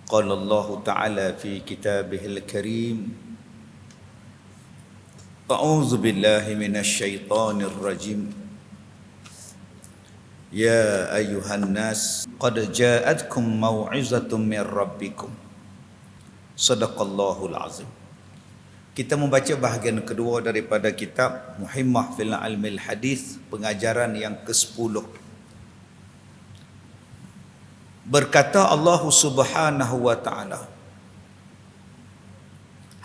قال الله تعالى في كتابه الكريم أعوذ بالله من الشيطان الرجيم يا أيها الناس قد جاءتكم موعظة من ربكم صدق الله العظيم. Kita membaca bahagian kedua daripada kitab Muhimmah fil Ilmil Hadis, pengajaran yang ke-10. Berkata Allah Subhanahu wa taala,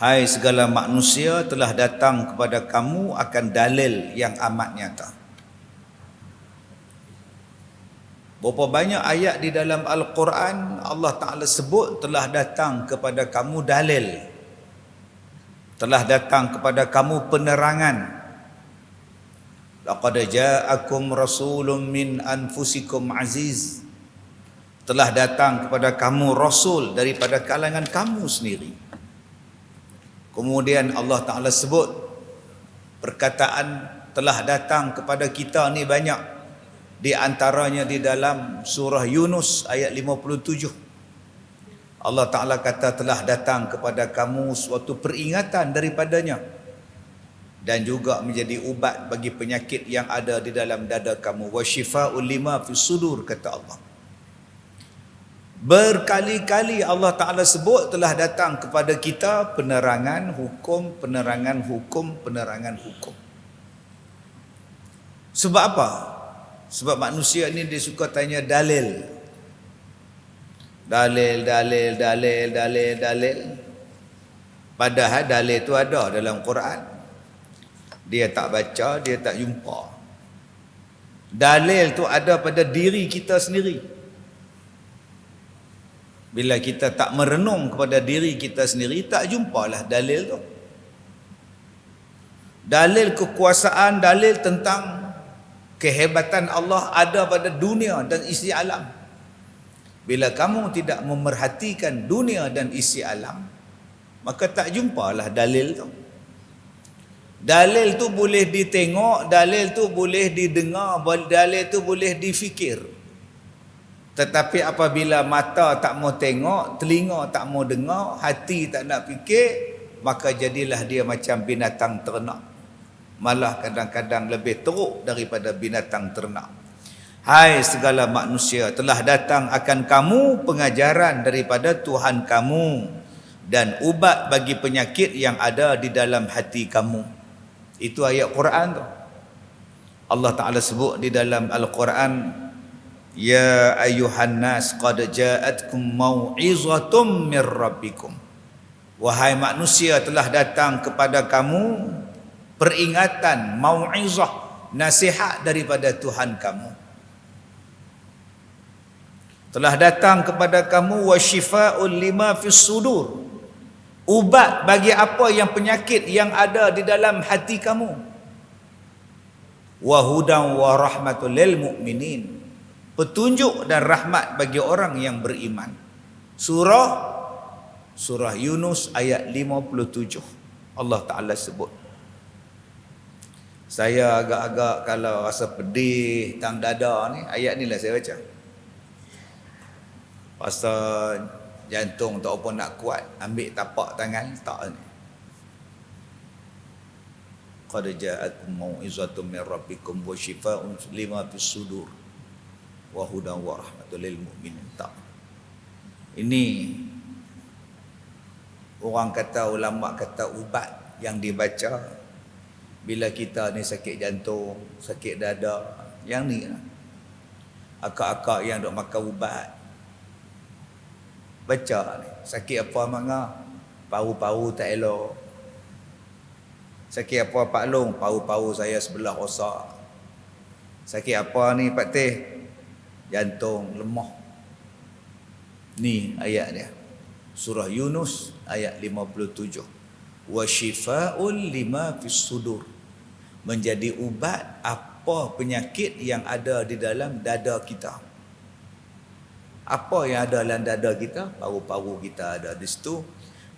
hai segala manusia, telah datang kepada kamu akan dalil yang amat nyata. Berapa banyak ayat di dalam Al-Quran Allah Ta'ala sebut telah datang kepada kamu dalil, telah datang kepada kamu penerangan. Laqad ja'akum rasulun min anfusikum aziz, telah datang kepada kamu rasul daripada kalangan kamu sendiri. Kemudian Allah Ta'ala sebut perkataan telah datang kepada kita ni banyak. Di antaranya di dalam surah Yunus ayat 57. Allah Ta'ala kata telah datang kepada kamu suatu peringatan daripadanya dan juga menjadi ubat bagi penyakit yang ada di dalam dada kamu. Wa syifa'ul lima fis sudur, kata Allah. Berkali-kali Allah Ta'ala sebut telah datang kepada kita penerangan hukum, penerangan hukum, penerangan hukum. Sebab apa? Sebab manusia ni dia suka tanya dalil. Dalil. Padahal dalil tu ada dalam Quran. Dia tak baca, dia tak jumpa. Dalil tu ada pada diri kita sendiri. Bila kita tak merenung kepada diri kita sendiri, tak jumpalah dalil tu. Dalil kekuasaan, dalil tentang kehebatan Allah ada pada dunia dan isi alam. Bila kamu tidak memerhatikan dunia dan isi alam, maka tak jumpalah dalil tu. Dalil tu boleh ditengok, dalil tu boleh didengar, dalil tu boleh difikir. Tetapi apabila mata tak mau tengok, telinga tak mau dengar, hati tak nak fikir, maka jadilah dia macam binatang ternak. Malah kadang-kadang lebih teruk daripada binatang ternak. Hai segala manusia, telah datang akan kamu pengajaran daripada Tuhan kamu dan ubat bagi penyakit yang ada di dalam hati kamu. Itu ayat Quran tu. Allah Ta'ala sebut di dalam Al-Quran, ya ayyuhan nas qad ja'atkum mau'izatum mir rabbikum. Wahai manusia, telah datang kepada kamu peringatan, mau'izah, nasihat daripada Tuhan kamu. Telah datang kepada kamu wasyifa'ul lima fis sudur, ubat bagi apa yang penyakit yang ada di dalam hati kamu. Wa hudan wa rahmatul lil mu'minin, petunjuk dan rahmat bagi orang yang beriman. Surah Yunus ayat 57. Allah Ta'ala sebut. Saya agak-agak kalau rasa pedih tang dada ni, ayat ni lah saya baca. Rasa jantung tak apa nak kuat, ambil tapak tangan tak ni. Qad ja'akum mau'izatun min rabbikum wa syifaa'un lima fis sudur wa hudan wa rahmatul lil mu'minin. Tak. Ini orang kata, ulama kata ubat yang dibaca bila kita ni sakit jantung, sakit dada, yang ni lah. Akak-akak yang duk makan ubat, baca ni, sakit apa manga, paru-paru tak elok. Sakit apa Pak Long, paru-paru saya sebelah rosak. Sakit apa ni Pak Teh, jantung lemah. Ni ayat dia. Surah Yunus ayat 57. Wa syifa'ul lima fis sudur, menjadi ubat apa penyakit yang ada di dalam dada kita. Apa yang ada dalam dada kita? Paru-paru kita ada di situ,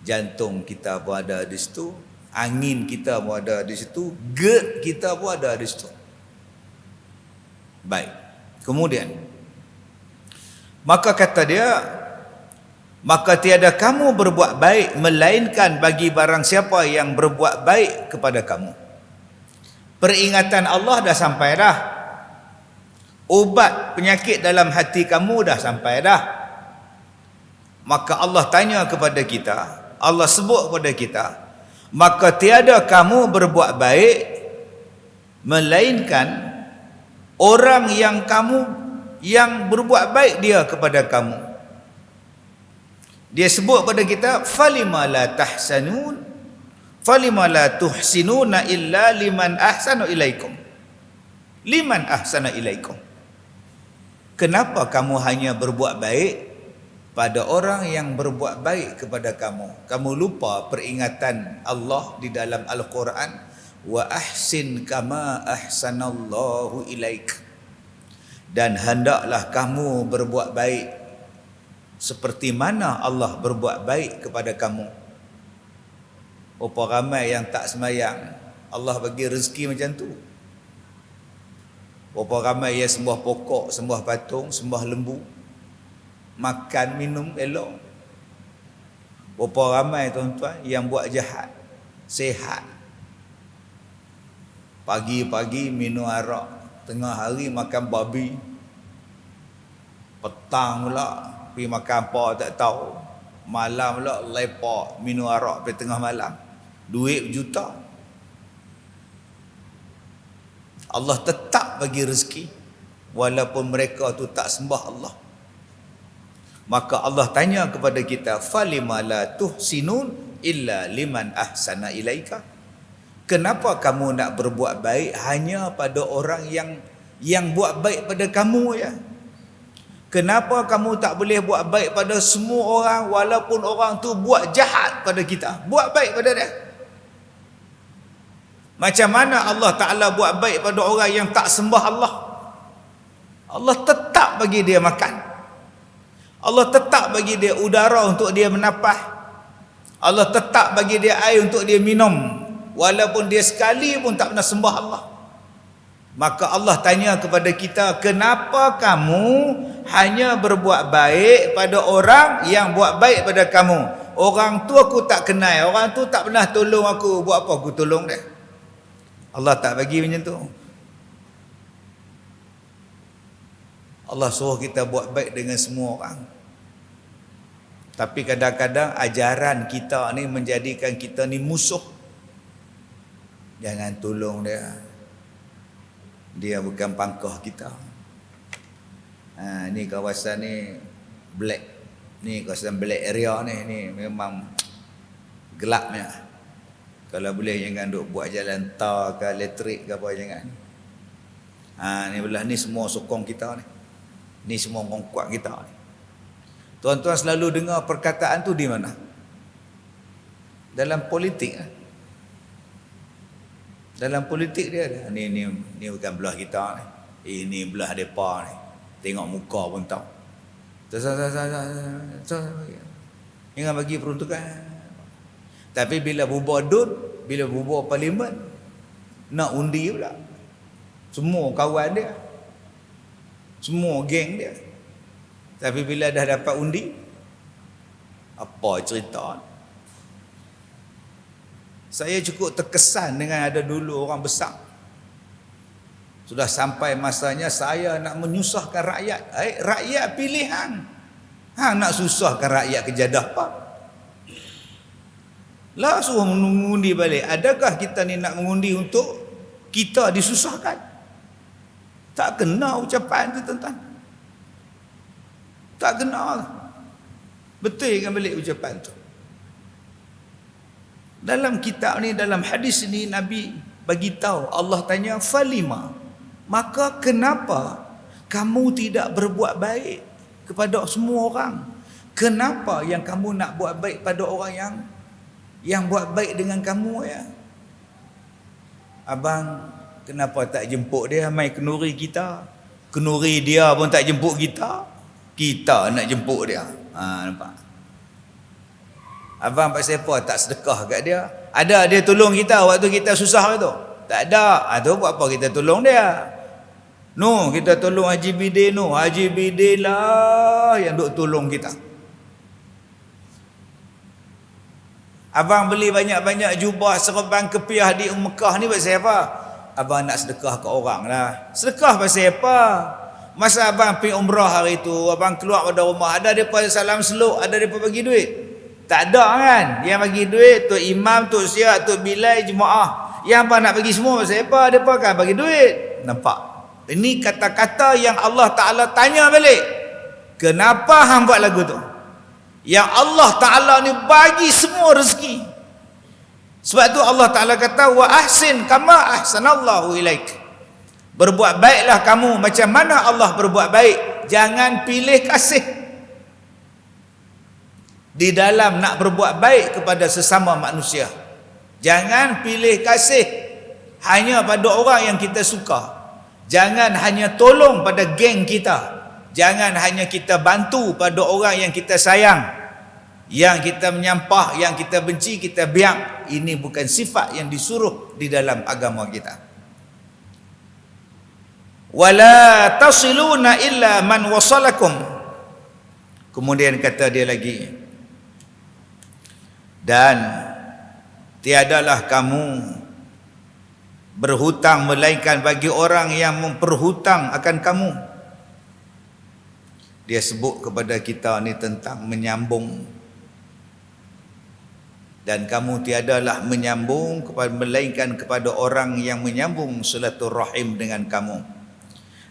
jantung kita pun ada di situ, angin kita pun ada di situ, GERD kita pun ada di situ. Baik. Kemudian maka kata dia, maka tiada kamu berbuat baik melainkan bagi barang siapa yang berbuat baik kepada kamu. Peringatan Allah dah sampai dah. Ubat penyakit dalam hati kamu dah sampai dah. Maka Allah tanya kepada kita, Allah sebut kepada kita, maka tiada kamu berbuat baik melainkan orang yang berbuat baik dia kepada kamu. Dia sebut pada kita, falima la tahsanun, falima la tuhsinuna illa liman ahsana ilaikum. Liman ahsana ilaikum. Kenapa kamu hanya berbuat baik pada orang yang berbuat baik kepada kamu? Kamu lupa peringatan Allah di dalam Al-Quran, wa ahsin kama ahsanallahu ilaik. Dan hendaklah kamu berbuat baik seperti mana Allah berbuat baik kepada kamu. Berapa ramai yang tak sembahyang, Allah bagi rezeki macam tu. Berapa ramai yang sembah pokok, sembah patung, sembah lembu, makan minum elok. Berapa ramai tuan-tuan yang buat jahat, sehat, pagi-pagi minum arak, tengah hari makan babi, petang pula pergi makan apa tak tahu, malam pula lepak minum arak sampai tengah malam, duit berjuta. Allah tetap bagi rezeki walaupun mereka tu tak sembah Allah. Maka Allah tanya kepada kita, falima la tuhsinun illa liman ahsana ilaika. Kenapa kamu nak berbuat baik hanya pada orang yang buat baik pada kamu ya? Kenapa kamu tak boleh buat baik pada semua orang walaupun orang tu buat jahat pada kita? Buat baik pada dia. Macam mana Allah Ta'ala buat baik pada orang yang tak sembah Allah? Allah tetap bagi dia makan. Allah tetap bagi dia udara untuk dia menapah. Allah tetap bagi dia air untuk dia minum. Walaupun dia sekali pun tak pernah sembah Allah. Maka Allah tanya kepada kita, kenapa kamu hanya berbuat baik pada orang yang buat baik pada kamu? Orang tu aku tak kenal, orang tu tak pernah tolong aku, buat apa aku tolong dia? Allah tak bagi macam tu. Allah suruh kita buat baik dengan semua orang. Tapi kadang-kadang ajaran kita ni menjadikan kita ni musuh. Jangan tolong dia. Dia bukan pangkah kita. Ni kawasan ni black. Ni kawasan black area ni memang gelapnya. Kalau boleh jangan duk buat jalan tar ke elektrik ke apa, jangan. Ni belah ni semua sokong kita ni. Ni semua orang kuat kita ni. Tuan-tuan selalu dengar perkataan tu di mana? Dalam politik. Dalam politik dia ada. Ni bukan belah kita ni. Ini belah depa ni. Tengok muka pun tahu. Jangan bagi peruntukan. Tapi bila bubar DUN, bila bubar parlimen, nak undi pula. Semua kawan dia. Semua geng dia. Tapi bila dah dapat undi, apa cerita? Saya cukup terkesan dengan ada dulu orang besar. Sudah sampai masanya saya nak menyusahkan rakyat. Rakyat pilihan. Nak susahkan rakyat kejadah apa? Lah suruh mengundi balik. Adakah kita ni nak mengundi untuk kita disusahkan? Tak kena ucapan tu tuan-tuan. Tak kena. Betulkan balik ucapan tu. Dalam kitab ni, dalam hadis ni, Nabi bagi tahu, Allah tanya, falima, maka kenapa kamu tidak berbuat baik kepada semua orang? Kenapa yang kamu nak buat baik pada orang yang buat baik dengan kamu ya? Abang kenapa tak jemput dia mai kenuri kita? Kenuri dia pun tak jemput kita. Kita nak jemput dia. Nampak? Abang pasal apa tak sedekah kat dia? Ada dia tolong kita waktu kita susah tu? Tak ada. Tu buat apa kita tolong dia? Kita tolong Haji Bidin Haji Bidin lah yang duk tolong kita. Abang beli banyak-banyak jubah, serban, kepiah di Mekah ni pasal apa? Abang nak sedekah ke orang lah. Sedekah pasal apa? Masa abang pergi umrah hari tu, abang keluar pada rumah, ada mereka salam seluk, ada mereka bagi duit? Tak ada kan? Yang bagi duit tu imam, tu siap, tu bilai, jemaah. Yang abang nak bagi semua pasal apa? Mereka akan bagi duit. Nampak? Ini kata-kata yang Allah Ta'ala tanya balik. Kenapa hang buat lagu tu? Yang Allah Ta'ala ni bagi semua rezeki. Sebab tu Allah Ta'ala kata, wa ahsin kama ahsanallahu ilaik. Berbuat baiklah kamu macam mana Allah berbuat baik. Jangan pilih kasih di dalam nak berbuat baik kepada sesama manusia. Jangan pilih kasih hanya pada orang yang kita suka. Jangan hanya tolong pada geng kita. Jangan hanya kita bantu pada orang yang kita sayang. Yang kita menyampah, yang kita benci, kita biang. Ini bukan sifat yang disuruh di dalam agama kita. Wala tasiluna illa man wasalakum. Kemudian kata dia lagi, dan tiadalah kamu berhutang melainkan bagi orang yang memperhutang akan kamu. Dia sebut kepada kita ni tentang menyambung. Dan kamu tiadalah menyambung melainkan kepada orang yang menyambung silaturahim dengan kamu.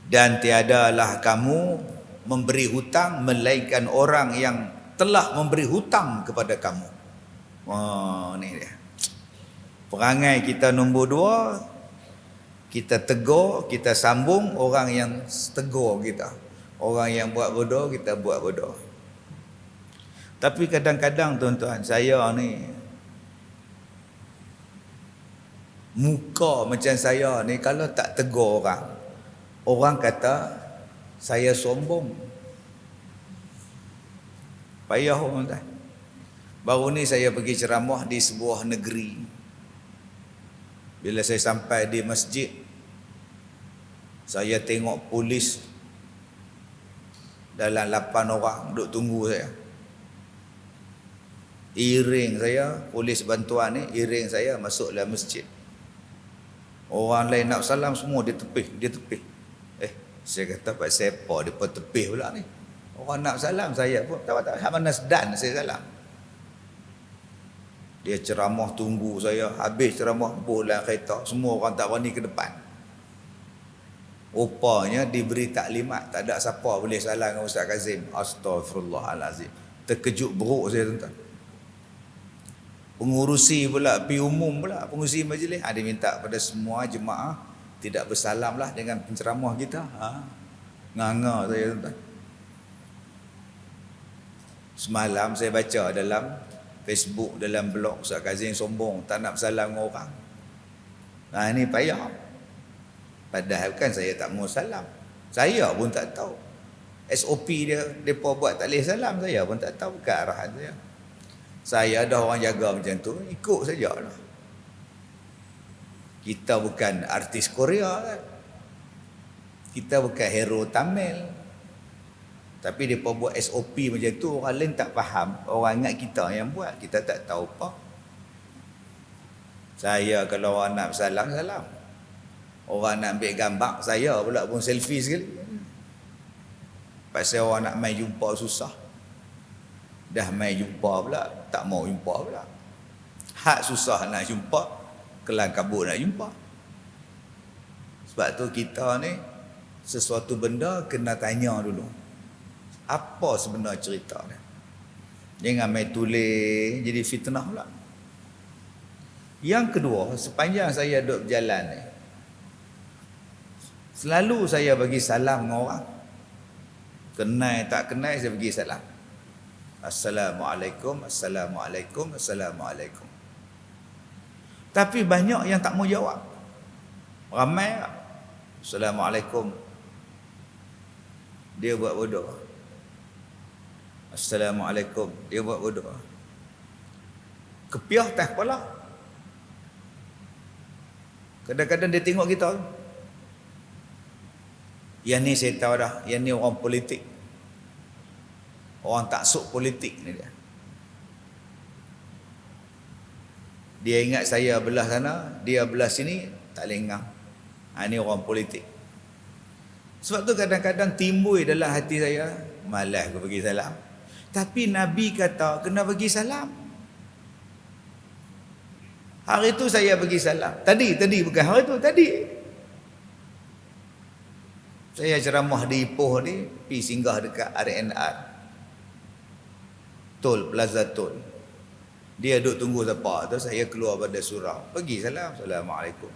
Dan tiadalah kamu memberi hutang melainkan orang yang telah memberi hutang kepada kamu. Ni dia. Perangai kita nombor 2, kita tegur, kita sambung orang yang tegur kita. Orang yang buat bodoh, kita buat bodoh. Tapi kadang-kadang tuan-tuan, saya ni muka macam saya ni kalau tak tegur orang, orang kata saya sombong. Payah orang tak. Baru ni saya pergi ceramah di sebuah negeri. Bila saya sampai di masjid, saya tengok polis dalam 8 orang duduk tunggu saya. Iring saya, polis bantuan ni iring saya masuk dalam masjid. Orang lain nak salam semua dia tepih. Saya kata Pak Sepa dia pun tepih pula ni. Orang nak salam saya pun tak mana sedan saya salam. Dia ceramah tunggu saya, habis ceramah bola kereta, semua orang tak berani ke depan. Rupanya diberi taklimat, tak ada siapa boleh salam dengan Ustaz Kazim. Astaghfirullahalazim. Terkejut beruk saya tuan-tuan. Pengurusi pula, pengurusi majlis, dia minta pada semua jemaah tidak bersalamlah dengan penceramah kita. Nganga saya tuan-tuan. Semalam saya baca dalam Facebook, dalam blog, Ustaz Kazim sombong, tak nak bersalam dengan orang. Ini payah. Padahal kan saya tak mau salam. Saya pun tak tahu. SOP dia, mereka buat tak boleh salam, saya pun tak tahu ke arahan saya. Saya ada orang jaga macam tu, ikut sajalah. Kita bukan artis Korea kan. Kita bukan hero Tamil. Tapi mereka buat SOP macam tu, orang lain tak faham. Orang ingat kita yang buat, kita tak tahu apa. Saya kalau orang nak bersalam, salam. Orang nak ambil gambar, saya pula pun selfie sekali. Pasal orang nak main jumpa susah. Dah main jumpa pula, tak mau jumpa pula. Hak susah nak jumpa, kelang kabut nak jumpa. Sebab tu kita ni, sesuatu benda kena tanya dulu. Apa sebenar cerita dia? Jangan main tulis, jadi fitnah pula. Yang kedua, sepanjang saya duduk berjalan ni, selalu saya bagi salam dengan orang. Kenal tak kenal saya bagi salam. Assalamualaikum, Assalamualaikum, Assalamualaikum. Tapi banyak yang tak mau jawab. Ramai tak? Assalamualaikum. Dia buat bodoh. Assalamualaikum. Dia buat bodoh. Kepiah atas kepala. Kadang-kadang dia tengok kita. Yang ni saya tahu dah. Yang ni orang politik. Orang taksub politik ni dia. Dia ingat saya belah sana, dia belah sini, tak lengah. Ini orang politik. Sebab tu kadang-kadang timbul dalam hati saya, malas aku bagi salam. Tapi Nabi kata kena bagi salam. Hari tu saya bagi salam. Tadi bukan hari tu, tadi. Saya ceramah di Ipoh ni, pergi singgah dekat RNR. Tol, Plaza Tol. Dia duduk tunggu siapa tu, saya keluar pada surau. Pergi salam, Assalamualaikum.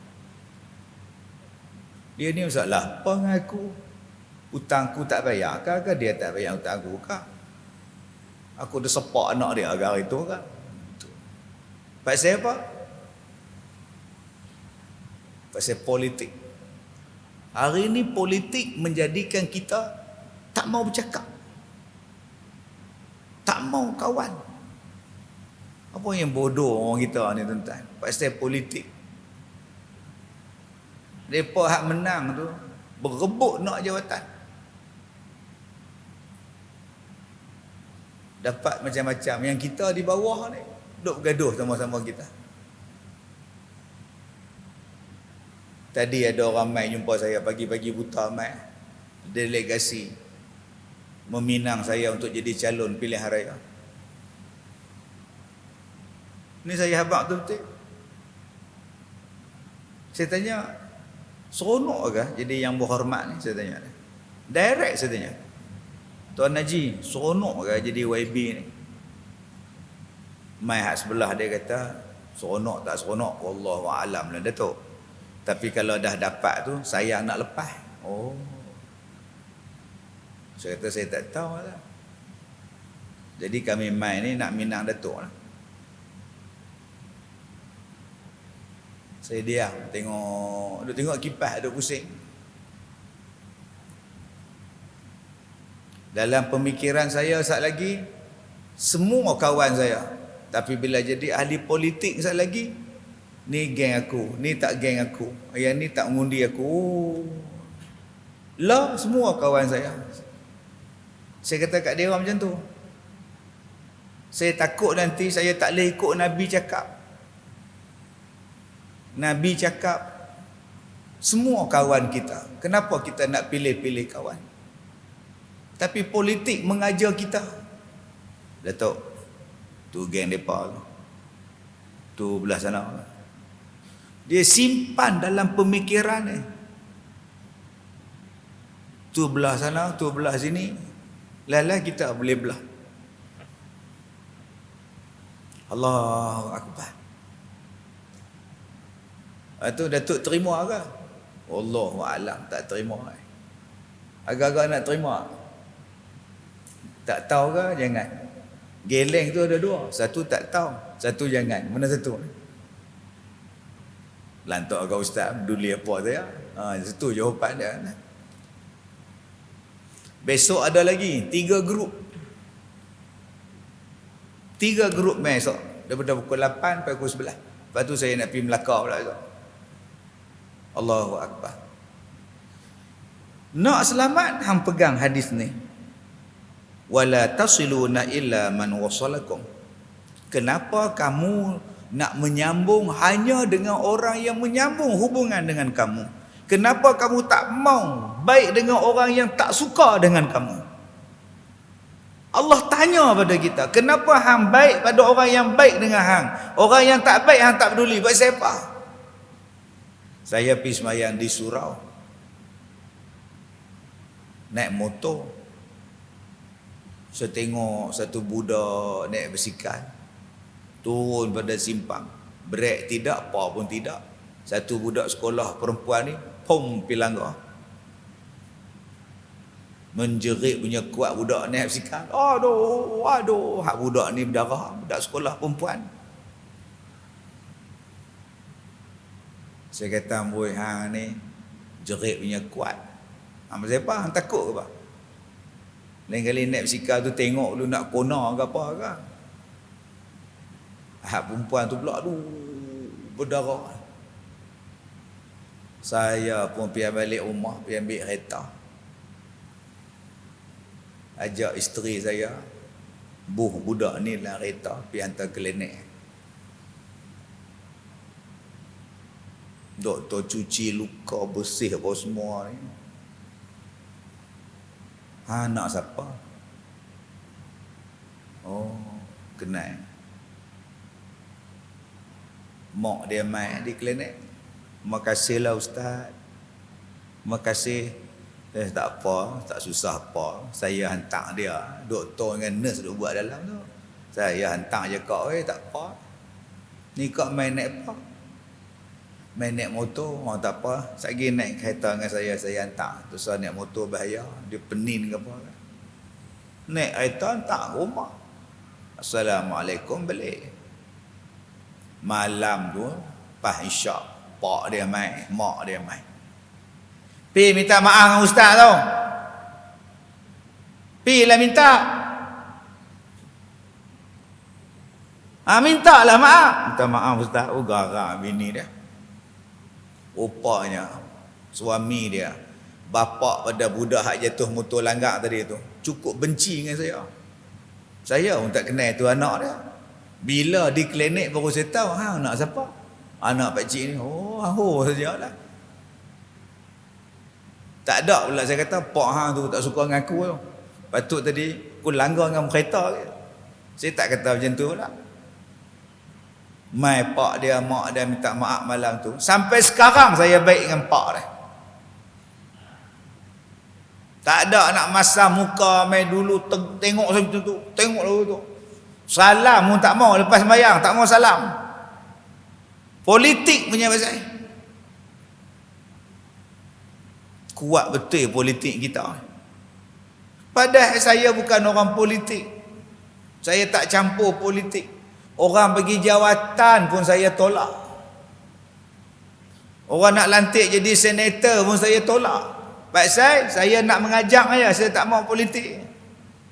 Dia ni masalah apa dengan aku? Hutangku tak bayar ke dia tak bayar hutang aku ke? Aku dah sepak anak dia agar itu ke? Pasal apa? Pasal politik. Hari ni politik menjadikan kita tak mau bercakap. Tak mau kawan. Apa yang bodoh orang kita ni tuan-tuan? Pasal politik. Mereka hak menang tu berebut nak jawatan. Dapat macam-macam. Yang kita di bawah ni duk bergaduh sama-sama kita. Tadi ada orang mai jumpa saya pagi-pagi buta mai. Delegasi meminang saya untuk jadi calon pilihan raya. Ni saya habaq tu betul. Saya tanya, seronok ke jadi yang berhormat ni? Saya tanya. Direct saya tanya. Tuan Haji, seronok ke jadi YB ni? Mai hak sebelah dia kata, seronok tak seronok? Wallahu a'lam lah Datuk. Tapi kalau dah dapat tu, saya nak lepas. Oh. Saya kata saya tak tahu lah. Jadi kami mai ni nak minang Datuk lah. Saya diam tengok kipas duk pusing. Dalam pemikiran saya saat lagi semua kawan saya, tapi bila jadi ahli politik saat lagi ni geng aku, ni tak geng aku, yang ni tak mengundi aku. Lah semua kawan saya. Saya kata kat dia orang macam tu. Saya takut nanti saya tak boleh ikut Nabi cakap. Nabi cakap semua kawan kita. Kenapa kita nak pilih-pilih kawan? Tapi politik mengajar kita. Datuk, tu geng depa tu belah sana. Dia simpan dalam pemikiran ni. Tu belah sana, tu belah sini. Lala kita boleh belah. Allahu Akbar. Itu Datuk terima ke? Allahu a'lam, tak terima. Agak-agak nak terima. Tak tahu ke? Jangan. Geleng tu ada dua. Satu tak tahu, satu jangan. Mana satu? Lantak agak ustaz, peduli apa saya? Itu jawapan dia. Besok ada lagi 3 grup. 3 grup besok. Daripada pukul 8 sampai pukul 11. Lepas tu saya nak pergi Melaka pula besok. Allahu Akbar. Nak selamat, hang pegang hadis ni. Wala tasiluna illa man wasalakum. Kenapa kamu nak menyambung hanya dengan orang yang menyambung hubungan dengan kamu? Kenapa kamu tak mau baik dengan orang yang tak suka dengan kamu? Allah tanya pada kita, kenapa hang baik pada orang yang baik dengan hang? Orang yang tak baik hang tak peduli. Buat siapa? Saya pergi semayang di surau. Naik motor. Saya tengok satu budak naik basikal. Turun pada simpang. Brek tidak, apa pun tidak. Satu budak sekolah perempuan ni, pom pilanggar. Menjerit punya kuat budak naik basikal. Aduh. Hak budak ni berdarah. Budak sekolah perempuan. Saya kata, amboi hang ni jerit punya kuat. Apa siapa? Hang takut ke apa? Lain kali naik basikal tu tengok lu nak kona ke apa ke. Hak perempuan tu pula aduh berdarah. Saya pun pergi balik rumah, pergi ambil kereta. Ajak isteri saya, buh budak ni dalam kereta, pergi hantar klinik. Doktor cuci luka, bersih apa semua ni. Anak siapa? Oh, kenal. Mak dia mai di klinik. Makasihlah ustaz. Makasih. Tak apa, tak susah apa. Saya hantar dia. Doktor dengan nurse duk buat dalam tu. Saya hantar je kau tak apa. Ni kau main naik apa? Main naik motor, tak apa. Satgi naik kereta dengan saya hantar. Tu saya naik motor bahaya. Dia penin ke apa. Naik kereta hantar rumah. Assalamualaikum balik. Malam tu pas isyak, pak dia mai, mak dia mai. Pi minta maaf dengan ustaz tau. Pi lah minta. Minta lah maaf. Minta maaf ustaz. Oh garang bini dia. Rupanya suami dia, bapak pada budak hak jatuh motor langgar tadi tu, cukup benci dengan saya. Saya pun tak kenal tu anak dia. Bila di klinik baru saya tahu, anak siapa? Anak pakcik ni. Oh sajalah. Tak ada pula saya kata, pak hang tu tak suka dengan aku tu. Patut tadi aku langgar dengan kereta ke. Saya tak kata macam tu pula. Mai pak dia, mak dia minta maaf malam tu. Sampai sekarang saya baik dengan pak dia. Tak ada nak masam muka mai dulu tengok saya macam tu. Tengok lalu tu. Salam pun tak mau lepas sembahyang, tak mau salam. Politik punya pasal. Kuat betul politik kita. Padahal saya bukan orang politik. Saya tak campur politik. Orang bagi jawatan pun saya tolak. Orang nak lantik jadi senator pun saya tolak. Pasal saya nak mengajak aja, saya tak mau politik.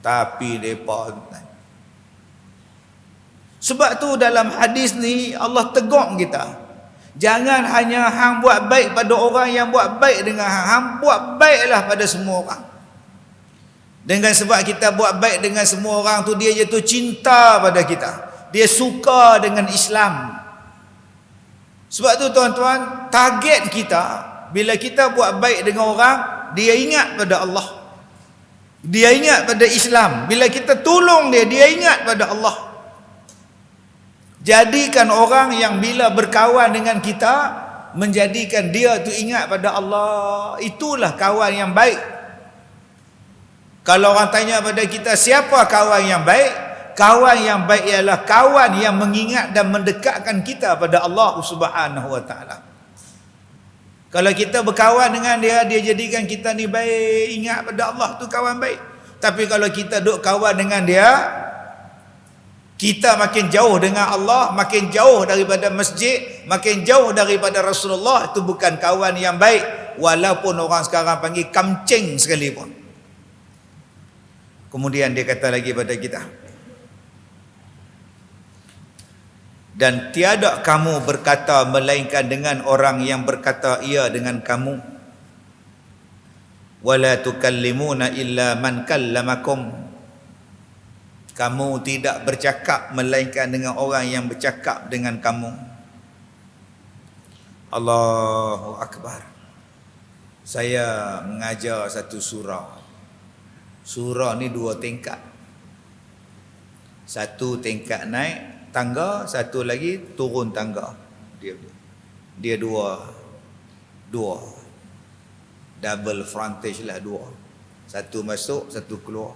Tapi depa, sebab tu dalam hadis ni Allah tegur kita. Jangan hanya hang buat baik pada orang yang buat baik dengan hang buat baiklah pada semua orang. Dengan sebab kita buat baik dengan semua orang tu, dia jatuh cinta pada kita. Dia suka dengan Islam. Sebab tu tuan-tuan, target kita bila kita buat baik dengan orang, dia ingat pada Allah. Dia ingat pada Islam. Bila kita tolong dia, dia ingat pada Allah. Jadikan orang yang bila berkawan dengan kita, menjadikan dia tu ingat pada Allah. Itulah kawan yang baik. Kalau orang tanya pada kita, siapa kawan yang baik? Kawan yang baik ialah kawan yang mengingat dan mendekatkan kita pada Allah Subhanahu wa taala. Kalau kita berkawan dengan dia, dia jadikan kita ni baik, ingat pada Allah, tu kawan baik. Tapi kalau kita duk kawan dengan dia, kita makin jauh dengan Allah, makin jauh daripada masjid, makin jauh daripada Rasulullah, itu bukan kawan yang baik. Walaupun orang sekarang panggil kamcing sekalipun. Kemudian dia kata lagi pada kita, dan tiada kamu berkata melainkan dengan orang yang berkata ia dengan kamu. Wala tukallimuna illa man kallamakum. Kamu tidak bercakap melainkan dengan orang yang bercakap dengan kamu. Allahu Akbar. Saya mengajar satu surah. Surah ni 2 tingkat. Satu tingkat naik tangga, satu lagi turun tangga. Dia dua double frontage lah, 2. Satu masuk, satu keluar.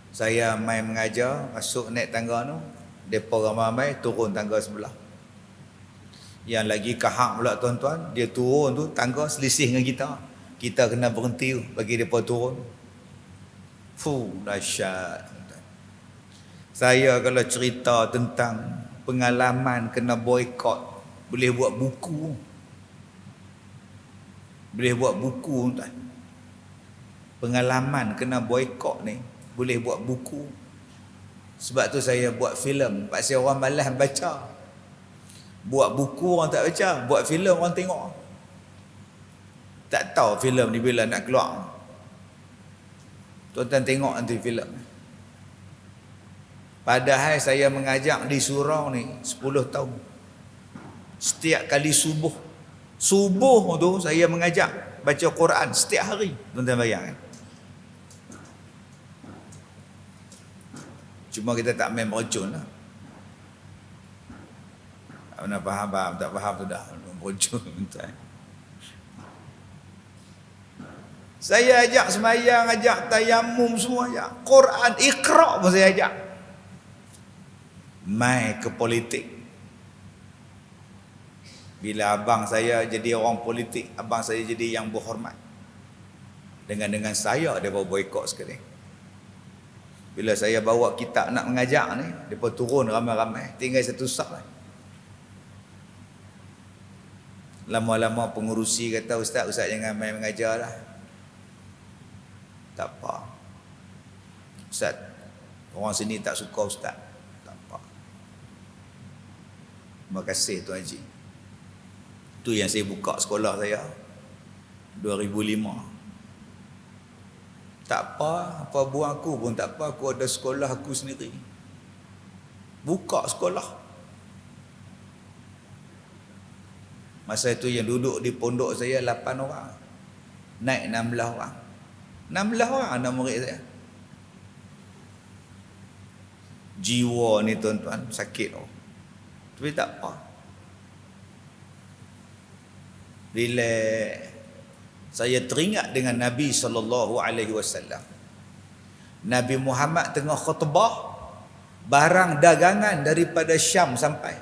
Saya main mengajar, masuk naik tangga tu, depa ramai-ramai turun tangga sebelah. Yang lagi kahak pula tuan-tuan, dia turun tu tangga selisih dengan kita. Kita kena berhenti bagi depa turun. Dahsyat. Saya kalau cerita tentang pengalaman kena boikot, boleh buat buku. Boleh buat buku tuan. Pengalaman kena boikot ni boleh buat buku. Sebab tu saya buat filem, pasal orang malas baca. Buat buku orang tak baca, buat filem orang tengok. Tak tahu filem ni bila nak keluar. Tuan-tuan tengok nanti filem. Padahal saya mengajak di surau ni 10 tahun. Setiap kali subuh tu saya mengajak baca Quran setiap hari. Tuan-tuan bayangkan. Cuma kita tak main beracun lah. Tak pernah faham, tak faham sudah beracun. Saya ajak semayang, ajak tayamum semua, ajak Quran, Iqra pun saya ajak. Mai ke politik. Bila abang saya jadi orang politik, abang saya jadi yang berhormat. Dengan saya dia bawa boykot sekali. Bila saya bawa kitab nak mengajak ni, depa turun ramai-ramai, tinggal satu saf lah. Lama-lama pengurusi kata, ustaz jangan main mengajar lah. Tak apa. Ustaz, orang sini tak suka ustaz. Tak apa. Terima kasih Tuan Haji. Itu yang saya buka sekolah saya 2005. Tak apa buang aku pun tak apa, aku ada sekolah aku sendiri. Buka sekolah. Masa itu yang duduk di pondok saya 8 orang. Naik 16 orang. 16 orang anak murid saya. Jiwa ni tuan-tuan sakit. Tapi tak apa. Bila saya teringat dengan Nabi SAW. Nabi Muhammad tengah khutbah, barang dagangan daripada Syam sampai.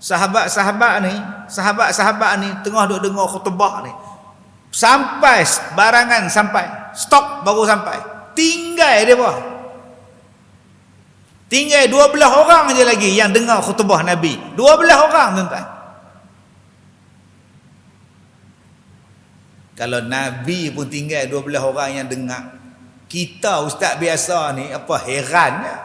Sahabat-sahabat ni tengah duk dengar khutbah ni. Sampai barangan sampai, stok baru sampai. Tinggal dia apa? Tinggal 12 orang je lagi yang dengar khutbah Nabi. 12 orang tuan-tuan. Kalau Nabi pun tinggal 12 orang yang dengar, kita ustaz biasa ni apa heran ya?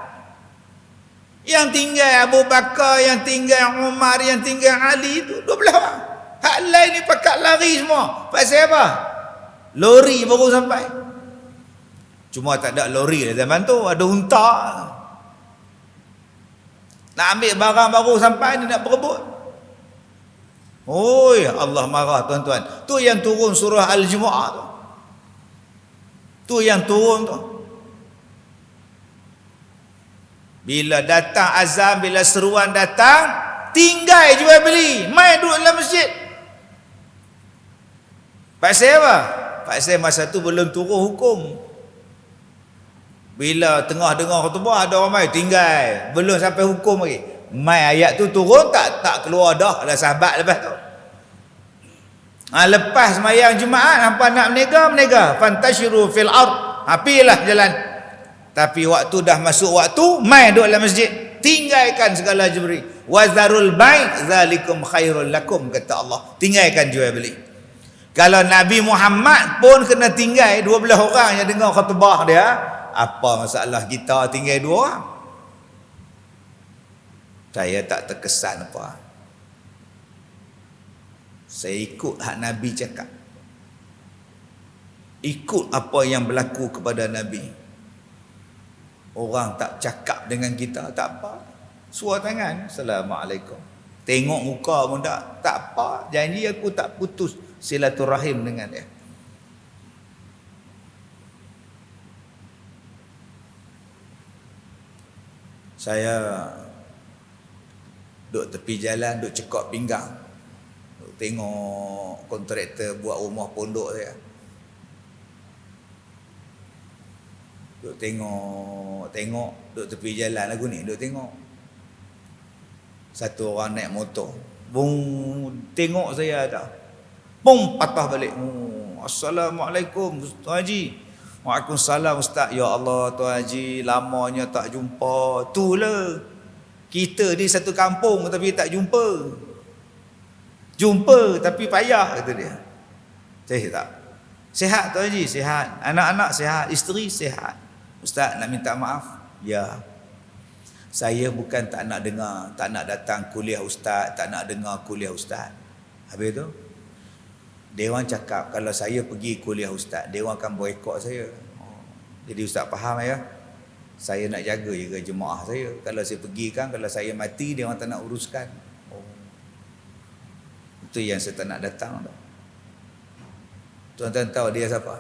Yang tinggal Abu Bakar, yang tinggal Umar, yang tinggal Ali tu 12 orang. Hak lain ni pakat lari semua. Pasal apa? Lori baru sampai. Cuma tak ada lori lah zaman tu, ada unta. Nak ambil barang baru sampai ni nak berebut. Oi, Allah marah tuan-tuan. Tu yang turun surah Al-Jumu'ah tu. Tu yang turun tu. Bila datang azan, bila seruan datang, tinggal jual beli, main duduk dalam masjid. Pasal apa? Pasal masa tu belum turun hukum. Bila tengah dengar khutbah ada orang main, tinggal. Belum sampai hukum lagi. Mai ayat tu turun tak keluar dah sahabat lepas tu. Lepas sembahyang Jumaat hampa nak menega, fantashiru fil ard. Pilah jalan. Tapi waktu dah masuk waktu, mai duduk dalam masjid, tinggalkan segala jubri. Wazarul bai' zalikum khairul lakum, kata Allah. Tinggalkan jual beli. Kalau Nabi Muhammad pun kena tinggal 12 orang yang dengar khutbah dia, apa masalah kita tinggal 2 orang? Saya tak terkesan apa. Saya ikut hak Nabi cakap. Ikut apa yang berlaku kepada Nabi. Orang tak cakap dengan kita, tak apa. Suar tangan, Assalamualaikum. Tengok muka pun tak apa. Janji aku tak putus silaturahim dengan dia. Saya duduk tepi jalan, duduk cekak pinggang, duduk tengok kontraktor buat rumah pondok saya. Duduk tengok duduk tepi jalan lagu ni, duduk tengok. Satu orang naik motor, bung, tengok saya dah, bung, patah balik. Assalamualaikum Tuan Haji. Waalaikumsalam Ustaz. Ya Allah Tuan Haji, lamanya tak jumpa. Itulah kita di satu kampung tapi tak jumpa. Jumpa tapi payah, kata dia. Saya tak. Sihat Tuan Haji? Sihat. Anak-anak sihat, isteri sihat. Ustaz nak minta maaf. Ya. Saya bukan tak nak dengar, tak nak datang kuliah Ustaz, tak nak dengar kuliah Ustaz. Habis tu dia orang cakap kalau saya pergi kuliah Ustaz, dia orang akan boikot saya. Jadi Ustaz faham ya? Saya nak jaga juga jemaah saya. Kalau saya pergi kan, kalau saya mati, dia orang tak nak uruskan. Itu yang saya tak nak datang tu. Tuan-tuan tahu dia siapa?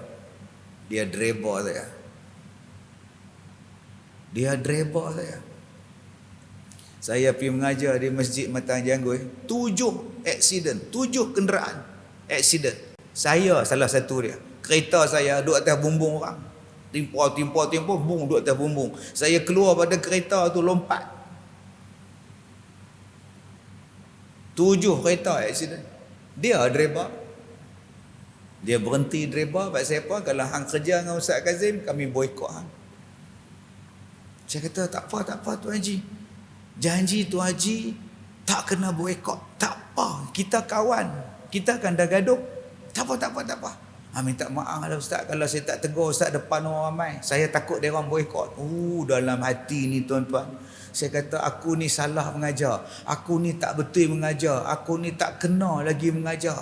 Dia driver saya. Dia driver saya. Saya pergi mengajar di Masjid Matan Janggui, 7 aksiden, 7 kenderaan aksiden. Saya salah satu dia. Kereta saya duduk atas bumbung orang. Timpur, bung duduk atas bumbung. Saya keluar pada kereta tu lompat. 7 kereta aksiden. Dia driver. Dia berhenti driver. Pasal apa? Kalau hang kerja dengan Ustaz Kazim, kami boikot hang. Saya kata tak apa Tuan Haji. Janji Tuan Haji tak kena boikot. Tak apa. Kita kawan. Kita akan dah gaduh. Tak apa. Minta maaf lah Ustaz kalau saya tak tegur Ustaz depan orang ramai. Saya takut dia orang boikot. Dalam hati ni tuan-tuan. Saya kata aku ni salah mengajar. Aku ni tak betul mengajar. Aku ni tak kena lagi mengajar.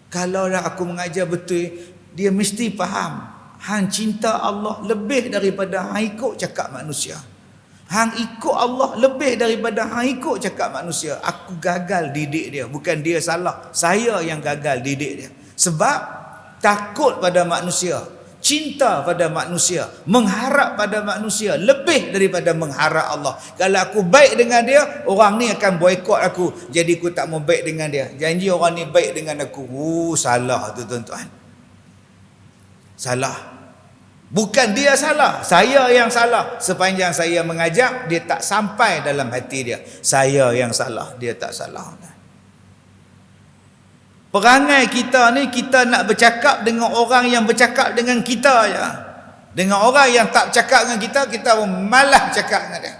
Kalau lah aku mengajar betul, dia mesti faham. Hang cinta Allah lebih daripada hang ikut cakap manusia. Hang ikut Allah lebih daripada hang ikut cakap manusia. Aku gagal didik dia. Bukan dia salah. Saya yang gagal didik dia. Sebab takut pada manusia. Cinta pada manusia. Mengharap pada manusia. Lebih daripada mengharap Allah. Kalau aku baik dengan dia, orang ni akan boikot aku. Jadi aku tak mau baik dengan dia. Janji orang ni baik dengan aku. Salah tu tuan-tuan. Salah. Bukan dia salah. Saya yang salah. Sepanjang saya mengajak, dia tak sampai dalam hati dia. Saya yang salah. Dia tak salah. Perangai kita ni, kita nak bercakap dengan orang yang bercakap dengan kita je. Dengan orang yang tak bercakap dengan kita, kita malas cakap dengan dia.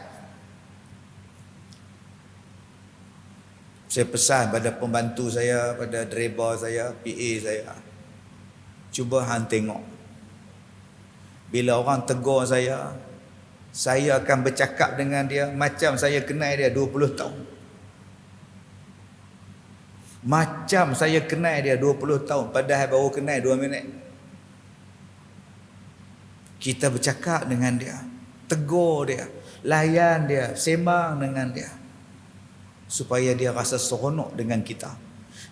Saya pesan pada pembantu saya, pada driver saya, PA saya. Cuba hang tengok. Bila orang tegur saya akan bercakap dengan dia macam saya kenal dia 20 tahun. Macam saya kenal dia 20 tahun. Padahal baru kenal 2 minit. Kita bercakap dengan dia. Tegur dia. Layan dia. Sembang dengan dia. Supaya dia rasa seronok dengan kita.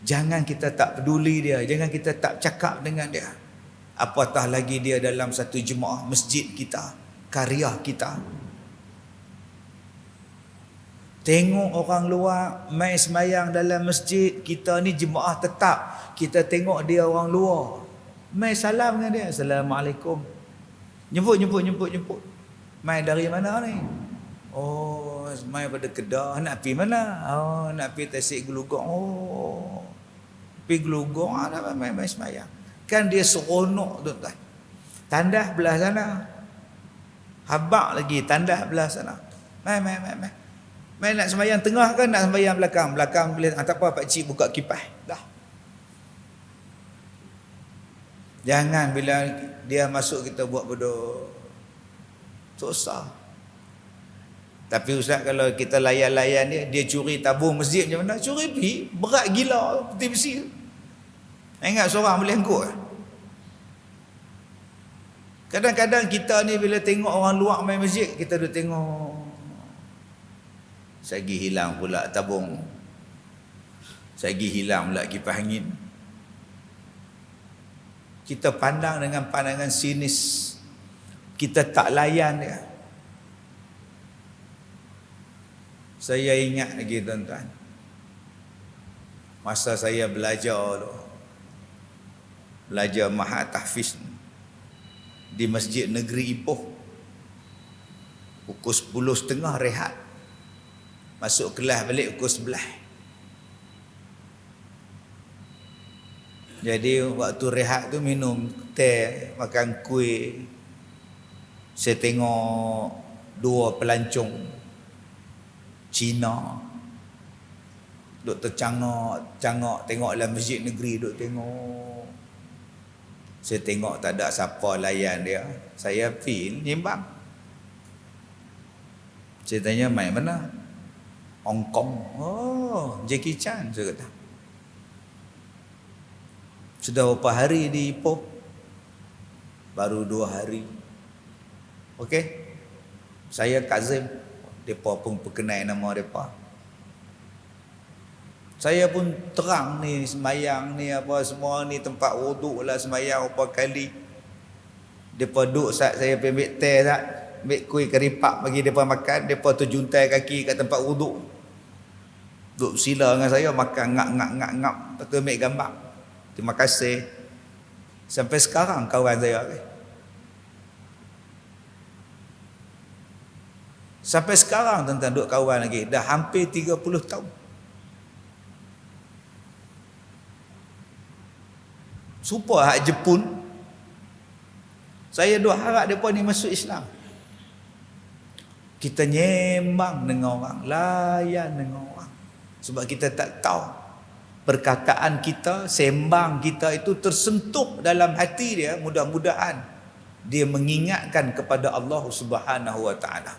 Jangan kita tak peduli dia. Jangan kita tak cakap dengan dia. Apatah lagi dia dalam satu jemaah masjid kita. Karya kita. Tengok orang luar mai semayang dalam masjid, kita ni jemaah tetap. Kita tengok dia orang luar. Mai salam dengan dia. Assalamualaikum. Nyebut. Mai dari mana ni? Mai pada Kedah. Nak pergi mana? Nak pergi Tasik Gelugong. Pergi Gelugong ada mai semayang. Kan dia seronok tuan-tuan. Tandas belah sana. Habaq lagi tandas belah sana. Mai nak sembahyang tengah kan nak sembahyang belakang? Belakang boleh. Tak apa pak cik buka kipas. Dah. Jangan bila dia masuk kita buat bodoh. Susah. Tapi Ustaz kalau kita layan-layan dia curi tabung masjid macam mana? Curi pergi. Berat gila peti besi. Ingat seorang boleh angkut. Kadang-kadang kita ni bila tengok orang luar main masjid, kita duk tengok. Sagi hilang pula tabung. Sagi hilang pula kipas angin. Kita pandang dengan pandangan sinis. Kita tak layan dia. Saya ingat lagi tuan-tuan. Masa saya belajar tu. Belajar Mahat Tahfiz di Masjid Negeri Ipoh. Pukul 10.30 rehat. Masuk kelas balik pukul 11. Jadi waktu rehat tu minum teh, makan kuih. Saya tengok 2 pelancong Cina duk tercangak tengok dalam masjid negeri, duk tengok. Saya tengok tak ada siapa layan dia. Saya feel nyimbang. Saya tanya mai mana? Hong Kong. Jackie Chan saya kata. Sudah berapa hari di Ipoh? Baru 2 hari. Okey. Saya Kazim. Depa pun perkenal nama depa. Saya pun terang ni semayang ni apa semua ni tempat wuduk lah semayang berapa kali. Depa duduk saat saya pergi ambil teh sat, ambil kuih keripak bagi depa makan, depa tu juntai kaki kat tempat wuduk. Duduk sila dengan saya makan ngap. Lepas tu ambil gambar. Terima kasih. Sampai sekarang kawan saya ni. Sampai sekarang tuan-tuan duduk kawan lagi. Dah hampir 30 tahun. Supa hak Jepun. Saya duk harap mereka ni masuk Islam. Kita nyembang dengan orang, layan dengan orang. Sebab kita tak tahu perkataan kita, sembang kita itu tersentuh dalam hati dia. Mudah-mudahan dia mengingatkan kepada Allah Subhanahu Wa Taala.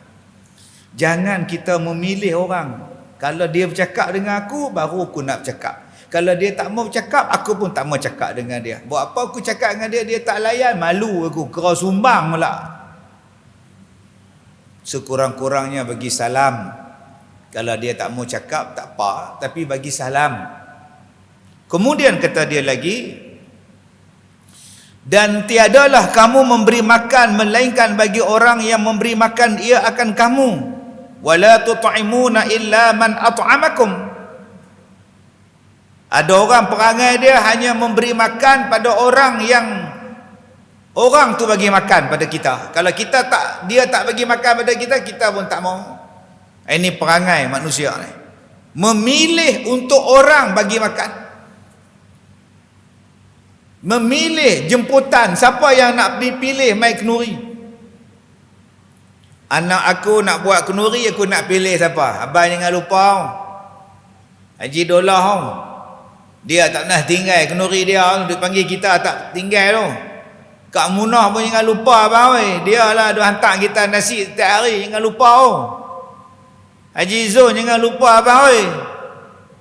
Jangan kita memilih orang. Kalau dia bercakap dengan aku, baru aku nak bercakap. Kalau dia tak mau bercakap, aku pun tak mau cakap dengan dia. Buat apa aku cakap dengan dia, dia tak layan, malu aku, kera sumbang pula. Sekurang-kurangnya bagi salam. Kalau dia tak mau cakap, tak apa, tapi bagi salam. Kemudian kata dia lagi, dan tiadalah kamu memberi makan melainkan bagi orang yang memberi makan ia akan kamu. Wala tut'imuna illa man at'amakum. Ada orang perangai dia hanya memberi makan pada orang yang orang tu bagi makan pada kita. Kalau kita tak, dia tak bagi makan pada kita, kita pun tak mau. Ini perangai manusia ni. Memilih untuk orang bagi makan. Memilih jemputan. Siapa yang nak dipilih mai kenuri? Anak aku nak buat kenuri, aku nak pilih siapa? Abang jangan lupa. Haji Dolah. Dia tak pernah tinggal kenuri dia, dia panggil kita tak tinggal tu. Kak Munah pun jangan lupa abang oi. Dia lah dia hantar kita nasi setiap hari, jangan lupa oh. Haji Zul jangan lupa abang oi.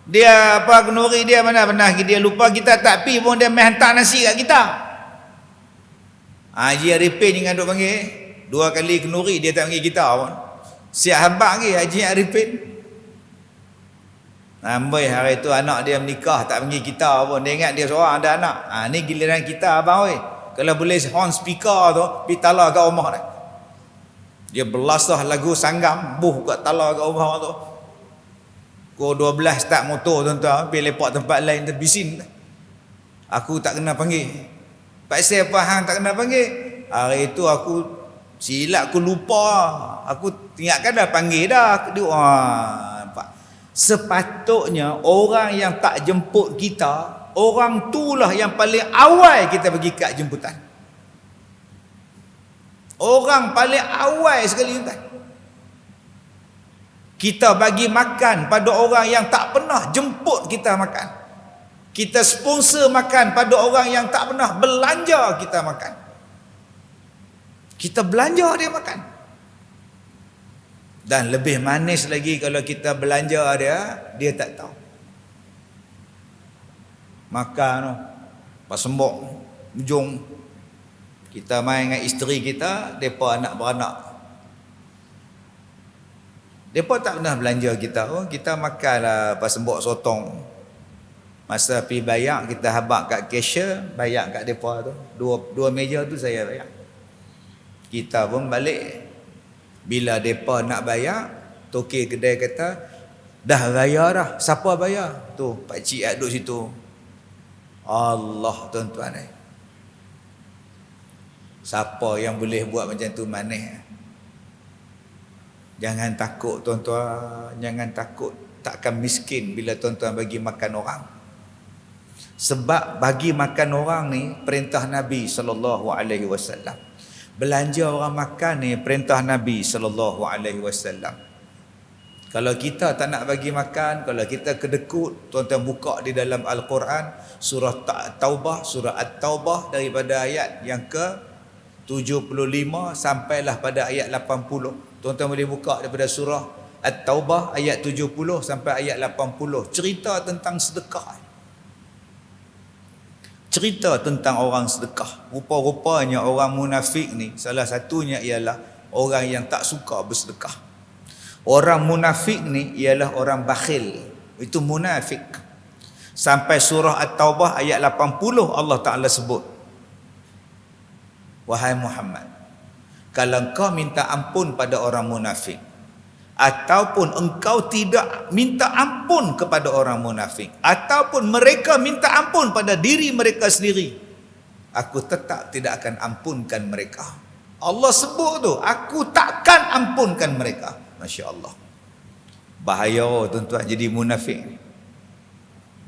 Dia apa kenuri dia mana pernah dia lupa, kita tak pi pun dia mai hantar nasi kat kita. Haji Arifin jangan duk panggil. 2 kali kenuri dia tak panggil kita pun. Siap habaq lagi Haji Arifin. Amboi hari tu anak dia menikah tak panggil kita pun. Dia ingat dia seorang ada anak. Ni giliran kita abang oi. Kalau boleh horn speaker tu pi tala kat rumah dia. Dia belasah lagu sanggam buh kat tala kat rumah tu. Pukul 12 start motor tuan-tuan, pi lepak tempat lain terbisin. Aku tak kena panggil. Pasal apa hang tak kena panggil? Hari tu aku silap, aku lupa. Aku ingatkan dah panggil dah. Dia sepatutnya orang yang tak jemput kita, orang itulah yang paling awal kita pergi kat jemputan. Orang paling awal sekali tuan. Kita bagi makan pada orang yang tak pernah jemput kita makan. Kita sponsor makan pada orang yang tak pernah belanja kita makan. Kita belanja dia makan. Dan lebih manis lagi kalau kita belanja dia tak tahu. Makan tu, pas sembok, ujung. Kita main dengan isteri kita, mereka anak beranak. Mereka tak pernah belanja kita. Kita makanlah pas sembok sotong. Masa pergi bayar, kita habak kat cashier, bayar kat mereka tu. Dua meja tu saya bayar. Kita pun balik. Bila mereka nak bayar, tokey kedai kata, dah bayar dah. Siapa bayar? Tu, pakcik yang duduk situ. Allah tuan-tuan ni. Siapa yang boleh buat macam tu manis? Jangan takut tuan-tuan. Jangan takut. Takkan miskin bila tuan-tuan bagi makan orang. Sebab bagi makan orang ni, perintah Nabi SAW. Belanja orang makan ni perintah Nabi SAW. Kalau kita tak nak bagi makan, kalau kita kedekut, tuan-tuan buka di dalam Al-Quran surah Taubah, surah At-Taubah daripada ayat yang ke 75 sampailah pada ayat 80. Tuan-tuan boleh buka daripada surah At-Taubah ayat 70 sampai ayat 80. Cerita tentang sedekah. Cerita tentang orang sedekah. Rupa-rupanya orang munafik ni, salah satunya ialah orang yang tak suka bersedekah. Orang munafik ni ialah orang bakhil. Itu munafik. Sampai surah At-Taubah ayat 80 Allah Ta'ala sebut, wahai Muhammad, kalau engkau minta ampun pada orang munafik, ataupun engkau tidak minta ampun kepada orang munafik, ataupun mereka minta ampun pada diri mereka sendiri, aku tetap tidak akan ampunkan mereka. Allah sebut tu, aku takkan ampunkan mereka. Masya Allah. Bahaya tuan-tuan jadi munafik.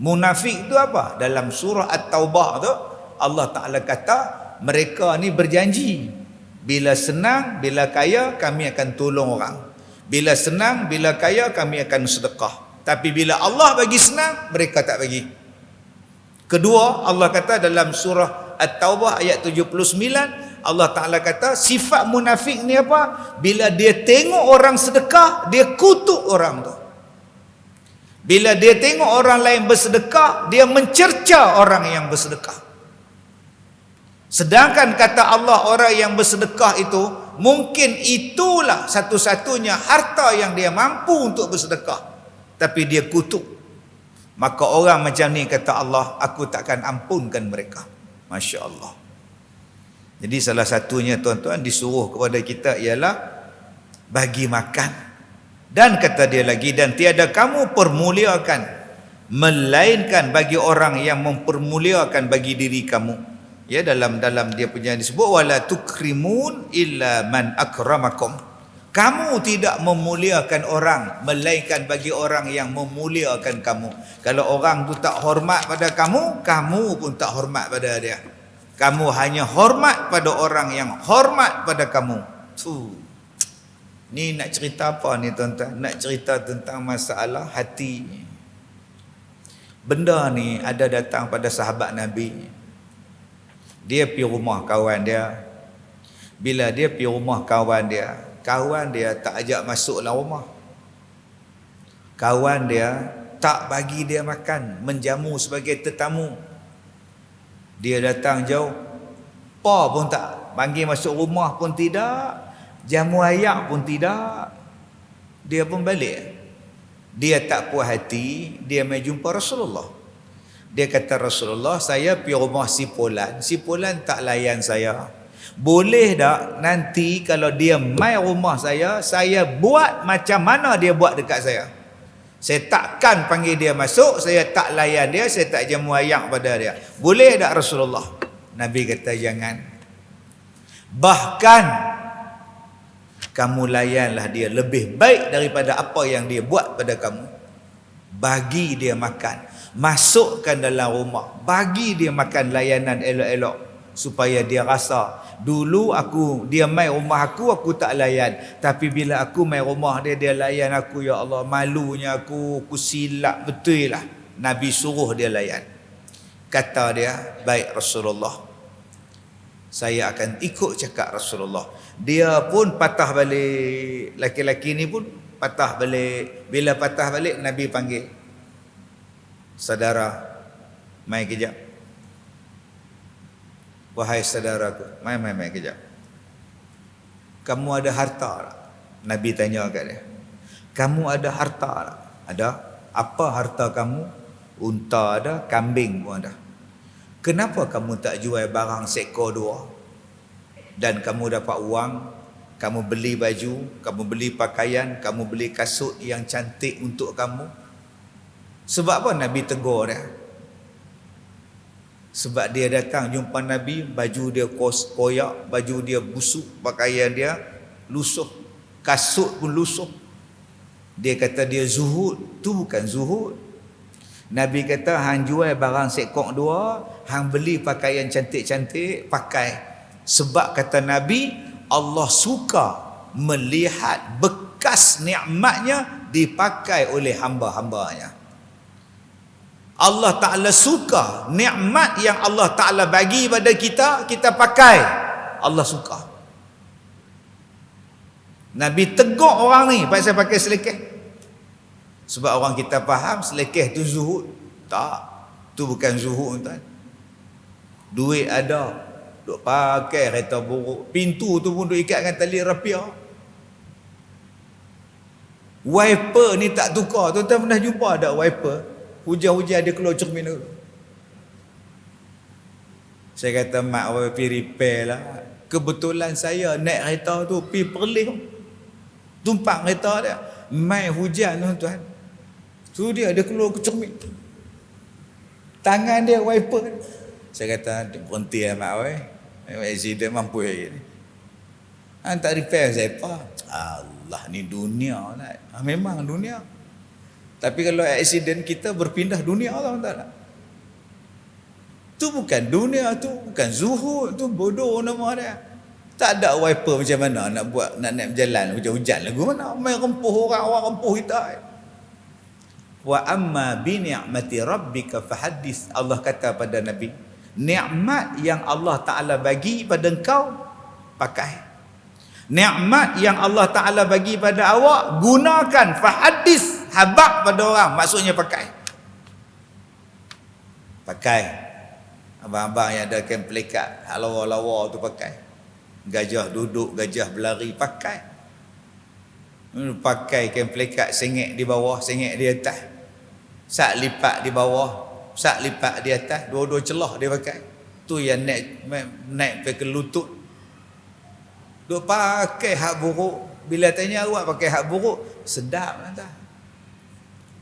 Munafik itu apa? Dalam surah At-Taubah tu Allah Ta'ala kata mereka ni berjanji, bila senang, bila kaya kami akan tolong orang. Bila senang, bila kaya kami akan sedekah. Tapi bila Allah bagi senang, mereka tak bagi. Kedua, Allah kata dalam surah At-Taubah ayat 79, Allah Ta'ala kata sifat munafik ni apa? Bila dia tengok orang sedekah, dia kutuk orang tu. Bila dia tengok orang lain bersedekah, dia mencerca orang yang bersedekah. Sedangkan kata Allah, orang yang bersedekah itu mungkin itulah satu-satunya harta yang dia mampu untuk bersedekah, tapi dia kutuk. Maka orang macam ni kata Allah, aku takkan ampunkan mereka. Masya Allah. Jadi salah satunya tuan-tuan disuruh kepada kita ialah bagi makan. Dan kata dia lagi, dan tiada kamu permuliakan melainkan bagi orang yang mempermuliakan bagi diri kamu. Ya, dalam dia punya disebut wala tukrimun illa man akramakum. Kamu tidak memuliakan orang melainkan bagi orang yang memuliakan kamu. Kalau orang tu tak hormat pada kamu, kamu pun tak hormat pada dia. Kamu hanya hormat pada orang yang hormat pada kamu. Ni nak cerita apa ni tuan-tuan? Nak cerita tentang masalah hati. Benda ni ada datang pada sahabat Nabi. Dia pergi rumah kawan dia. Bila dia pergi rumah kawan dia tak ajak masuk dalam rumah. Kawan dia tak bagi dia makan, menjamu sebagai tetamu. Dia datang jauh, apa pun tak, panggil masuk rumah pun tidak, jamu ayak pun tidak. Dia pun balik. Dia tak puas hati, dia mai jumpa Rasulullah. Dia kata, Rasulullah, saya pergi rumah si Fulan tak layan saya. Boleh tak nanti kalau dia mai rumah saya buat macam mana dia buat dekat saya? Saya takkan panggil dia masuk, saya tak layan dia, saya tak jamu ayak pada dia. Boleh tak Rasulullah? Nabi kata, jangan. Bahkan kamu layanlah dia lebih baik daripada apa yang dia buat pada kamu. Bagi dia makan, masukkan dalam rumah, bagi dia makan layanan elok-elok, supaya dia rasa dulu dia mai rumah aku tak layan, tapi bila aku mai rumah dia layan aku. Ya Allah, malunya aku silap betul lah. Nabi suruh dia layan. Kata dia, baik Rasulullah, saya akan ikut cakap Rasulullah. Dia pun patah balik. Laki-laki ni pun patah balik. Bila patah balik, Nabi panggil, saudara, mai kejap. Wahai saudaraku, mai kejap. Kamu ada harta tak? Nabi tanya kat dia. Kamu ada harta tak? Ada. Apa harta kamu? Unta ada, kambing pun ada. Kenapa kamu tak jual barang seekor dua? Dan kamu dapat uang, kamu beli baju, kamu beli pakaian, kamu beli kasut yang cantik untuk kamu. Sebab apa Nabi tegur dia? Sebab dia datang jumpa Nabi, baju dia koyak, baju dia busuk, pakaian dia lusuh, kasut pun lusuh. Dia kata dia zuhud. Tu bukan zuhud. Nabi kata, hang jual barang seekor dua, hang beli pakaian cantik-cantik, pakai. Sebab kata Nabi, Allah suka melihat bekas nikmatnya dipakai oleh hamba-hambanya. Allah Ta'ala suka nikmat yang Allah Ta'ala bagi pada kita, kita pakai. Allah suka. Nabi tegur orang ni pasal pakai selekeh. Sebab orang kita faham selekeh tu zuhud. Tak, tu bukan zuhud tuan. Duit ada, duk pakai kereta buruk. Pintu tu pun duk ikat dengan tali rapia. Wiper ni tak tukar. Tuan-tuan pernah jumpa ada wiper? Hujan-hujan dia keluar cermin dulu. Saya kata mak awak pergi repair lah. Kebetulan saya naik kereta tu pergi Perlis. Tumpang kereta dia. Mai hujan tuan-tuan. Tu dia keluar ke cermin. Tangan dia wiper. Saya kata berhenti lah mak awak. Accident mampu lagi ni. Tak repair saya apa? Allah ni dunia lah. Memang dunia. Tapi kalau accident kita berpindah dunia lah tuan-tuan. Tu bukan dunia, tu bukan zuhud, tu bodoh nama dia. Tak ada wiper macam mana nak buat, nak naik berjalan hujan-hujan lagu mana main rempuh orang rempuh kita. Wa amma bi ni'mati rabbika fahaddits. Allah kata pada Nabi, nikmat yang Allah Taala bagi pada engkau pakai. Nikmat yang Allah Taala bagi pada awak gunakan, fahaddits, habaq pada orang, maksudnya pakai. Pakai. Abang-abang yang ada kain pelikat, lawa-lawa tu pakai. Gajah duduk, gajah berlari, pakai. Pakai kain pelikat, sengit di bawah, sengit di atas. Sak lipat di bawah, sak lipat di atas, dua-dua celah dia pakai. Tu yang naik ke lutut. Duk pakai hak buruk. Bila tanya awak pakai hak buruk, sedap tak?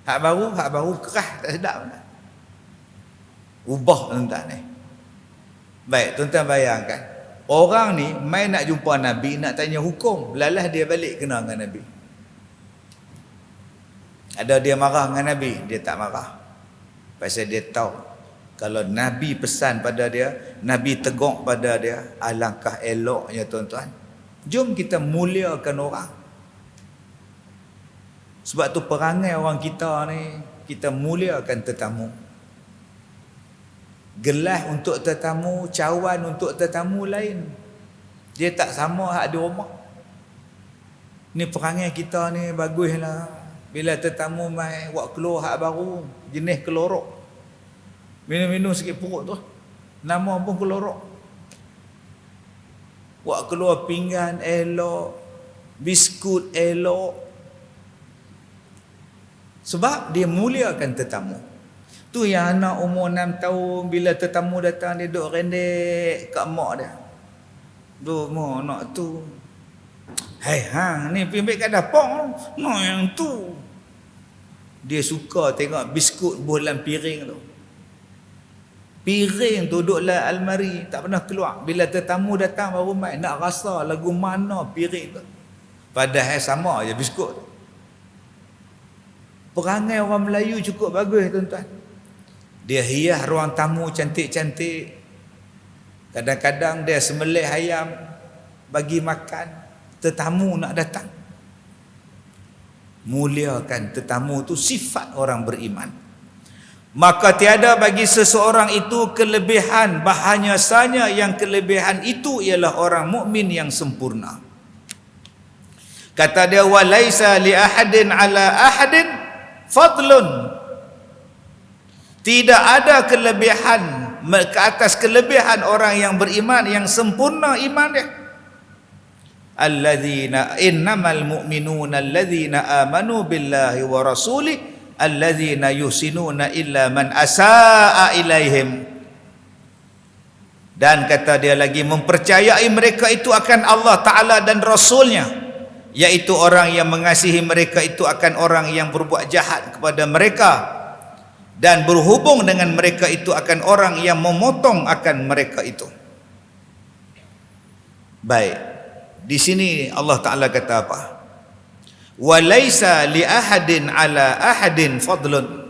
Hak baru kerah tak sedap tak? Ubah tuan-tuan ni. Baik, tuan-tuan bayangkan. Orang ni main nak jumpa Nabi, nak tanya hukum. Lalah dia balik kena dengan Nabi. Ada dia marah dengan Nabi, dia tak marah. Pasal dia tahu kalau Nabi pesan pada dia, Nabi tegur pada dia, alangkah eloknya tuan-tuan. Jom kita muliakan orang. Sebab tu perangai orang kita ni, kita muliakan tetamu. Gelas untuk tetamu, cawan untuk tetamu lain. Dia tak sama hak di rumah. Ni perangai kita ni baguslah. Bila tetamu mai, buat keluar hak baru, jenis kelorok. Minum-minum sikit perut tu. Nama pun kelorok. Buat keluar pinggan elok, biskut elok. Sebab dia muliakan tetamu. Tu yang anak umur 6 tahun bila tetamu datang dia duduk rendek kat mak dia. Duk mak nak tu. Hai ni pergi kat dapur. Nak yang tu. Dia suka tengok biskut dalam piring tu. Piring tu duduk dalam almari, tak pernah keluar. Bila tetamu datang baru main nak rasa lagu mana piring tu. Padahal sama je biskut. Perangai orang Melayu cukup bagus tuan-tuan. Dia hias ruang tamu cantik-cantik. Kadang-kadang dia sembelih ayam bagi makan tetamu nak datang. Muliakan tetamu tu sifat orang beriman. Maka tiada bagi seseorang itu kelebihan, bahanyasanya yang kelebihan itu ialah orang mukmin yang sempurna. Kata dia, walaisa li ahadin ala ahadin fadlun. Tidak ada kelebihan ke atas kelebihan orang yang beriman, yang sempurna iman dia. Alladzina innamal mu'minuna alladzina amanu billahi wa rasulih alladzina yusinuna illa man asaa ilaihim. Dan kata dia lagi, mempercayai mereka itu akan Allah Ta'ala dan Rasulnya, yaitu orang yang mengasihi mereka itu akan orang yang berbuat jahat kepada mereka, dan berhubung dengan mereka itu akan orang yang memotong akan mereka itu. Baik, di sini Allah Ta'ala kata apa? Walaisa li ahadin ala ahadin fadlun.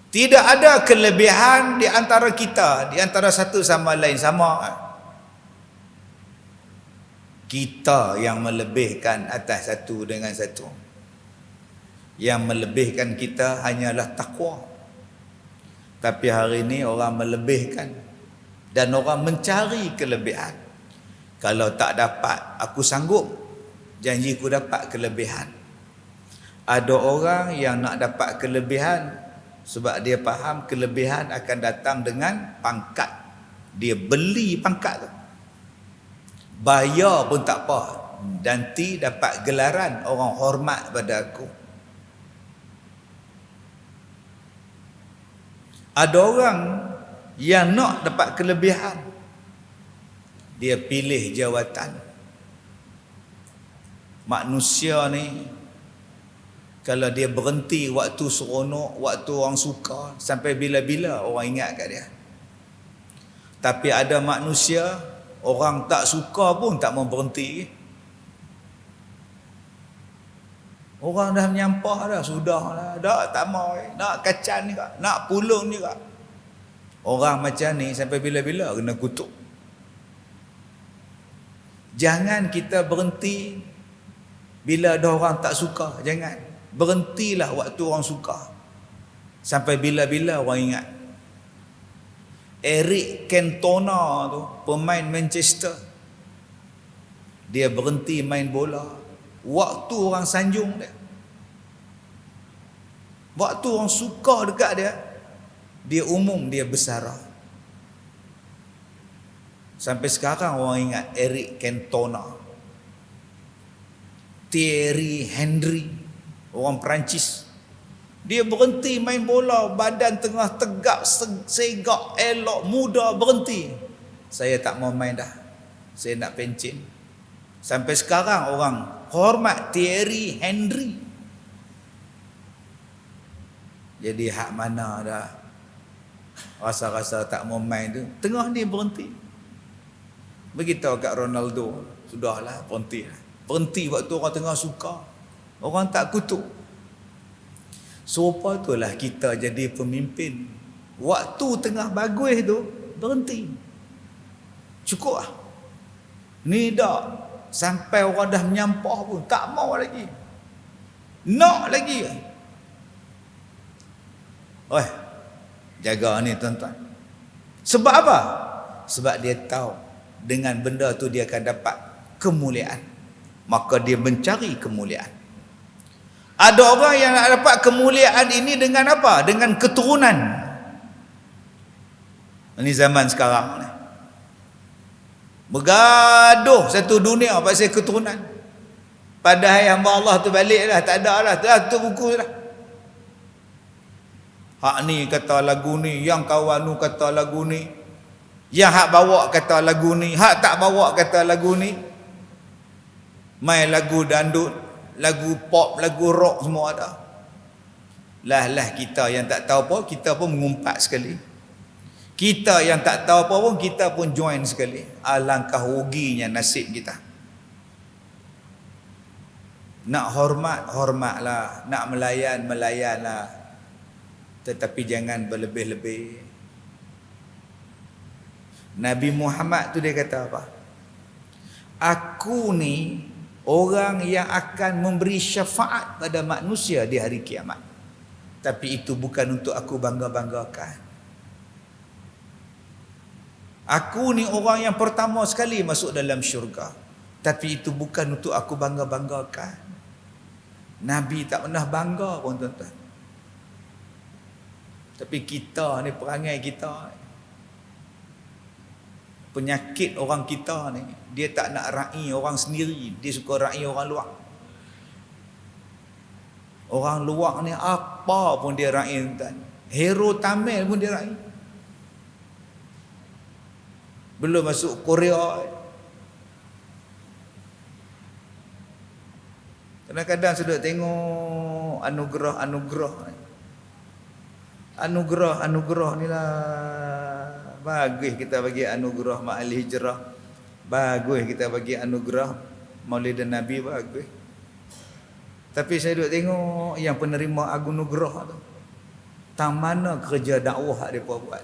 Tidak ada kelebihan di antara kita, di antara satu sama lain. Sama. Kita yang melebihkan atas satu dengan satu. Yang melebihkan kita hanyalah takwa. Tapi hari ini orang melebihkan dan orang mencari kelebihan. Kalau tak dapat, aku sanggup. Janjiku dapat kelebihan. Ada orang yang nak dapat kelebihan sebab dia faham kelebihan akan datang dengan pangkat. Dia beli pangkat tu. Bayar pun tak apa. Nanti dapat gelaran, orang hormat pada aku. Ada orang yang nak dapat kelebihan, dia pilih jawatan. Manusia ni kalau dia berhenti waktu seronok, waktu orang suka, sampai bila-bila orang ingat kat dia. Tapi ada manusia, orang tak suka pun tak mau berhenti. Orang dah menyampah dah, sudahlah, dah tak mau, nak kacan ni kak, nak pulung ni kak. Orang macam ni sampai bila-bila kena kutuk. Jangan kita berhenti bila ada orang tak suka, jangan. Berhentilah waktu orang suka. Sampai bila-bila orang ingat. Eric Cantona tu, pemain Manchester, dia berhenti main bola waktu orang sanjung dia. Waktu orang suka dekat dia, dia umum, dia bersara. Sampai sekarang orang ingat Eric Cantona. Thierry Henry, orang Perancis, dia berhenti main bola, badan tengah tegak, segak, elok, muda, berhenti. Saya tak mau main dah, saya nak pencen. Sampai sekarang orang hormat Thierry Henry. Jadi hak mana dah rasa-rasa tak mau main tu, tengah ni berhenti. Beritahu kat Ronaldo, sudahlah, berhenti lah. Berhenti waktu orang tengah suka, orang tak kutuk. Serupa itulah kita jadi pemimpin. Waktu tengah bagus tu, berhenti. Cukup lah. Ni dah sampai orang dah menyampah pun tak mau lagi, nak lagi. Oi, jaga ni tuan-tuan. Sebab apa? Sebab dia tahu dengan benda tu dia akan dapat kemuliaan. Maka dia mencari kemuliaan. Ada orang yang nak dapat kemuliaan ini dengan apa? Dengan keturunan. Ini zaman sekarang ni. Bergaduh satu dunia pasal keturunan. Padahal hamba Allah tu balik dah, tak ada dah, dah tu buku dah. Hak ni kata lagu ni, yang kawan nu kata lagu ni, yang hak bawa kata lagu ni, hak tak bawa kata lagu ni. Main lagu dandut, lagu pop, lagu rock semua ada. Lah kita yang tak tahu apa, kita pun mengumpat sekali. Kita yang tak tahu apa pun, kita pun join sekali. Alangkah ruginya nasib kita. Nak hormat, hormatlah. Nak melayan, melayanlah. Tetapi jangan berlebih-lebih. Nabi Muhammad tu dia kata apa? Aku ni orang yang akan memberi syafaat pada manusia di hari kiamat. Tapi itu bukan untuk aku bangga-banggakan. Aku ni orang yang pertama sekali masuk dalam syurga. Tapi itu bukan untuk aku bangga-banggakan. Nabi tak pernah bangga pun tuan-tuan. Tapi kita ni, perangai kita, penyakit orang kita ni, dia tak nak ra'i orang sendiri, dia suka ra'i orang luar. Orang luar ni apa pun dia ra'i tuan. Hero Tamil pun dia ra'i. Belum masuk Korea. Kadang-kadang sudah tengok anugerah-anugerah ni lah. Bagus kita bagi anugerah Ma'al Hijrah. Bagus kita bagi anugerah Maulid Nabi, bagus. Tapi saya duduk tengok yang penerima anugerah tu, tang mana kerja dakwah mereka buat.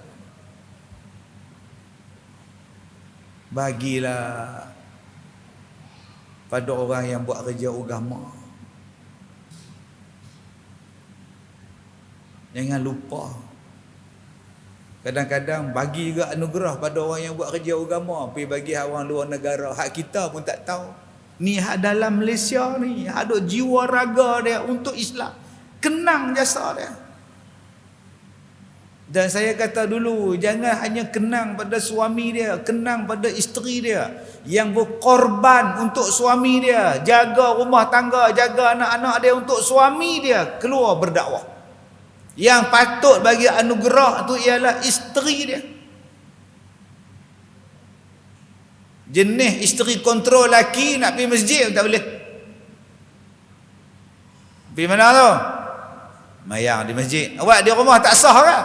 Bagilah pada orang yang buat kerja agama. Jangan lupa. Kadang-kadang bagi juga anugerah pada orang yang buat kerja agama, pergi bagi orang luar negara. Hak kita pun tak tahu. Ni hak dalam Malaysia ni, hak ada jiwa raga dia untuk Islam. Kenang jasa dia. Dan saya kata dulu, jangan hanya kenang pada suami dia, kenang pada isteri dia yang berkorban untuk suami dia, jaga rumah tangga, jaga anak-anak dia untuk suami dia, keluar berdakwah. Yang patut bagi anugerah tu ialah isteri dia. Jenis isteri kontrol laki nak pergi masjid tak boleh. Pergi mana tu? Mayang di masjid. Awak di rumah tak sah ke?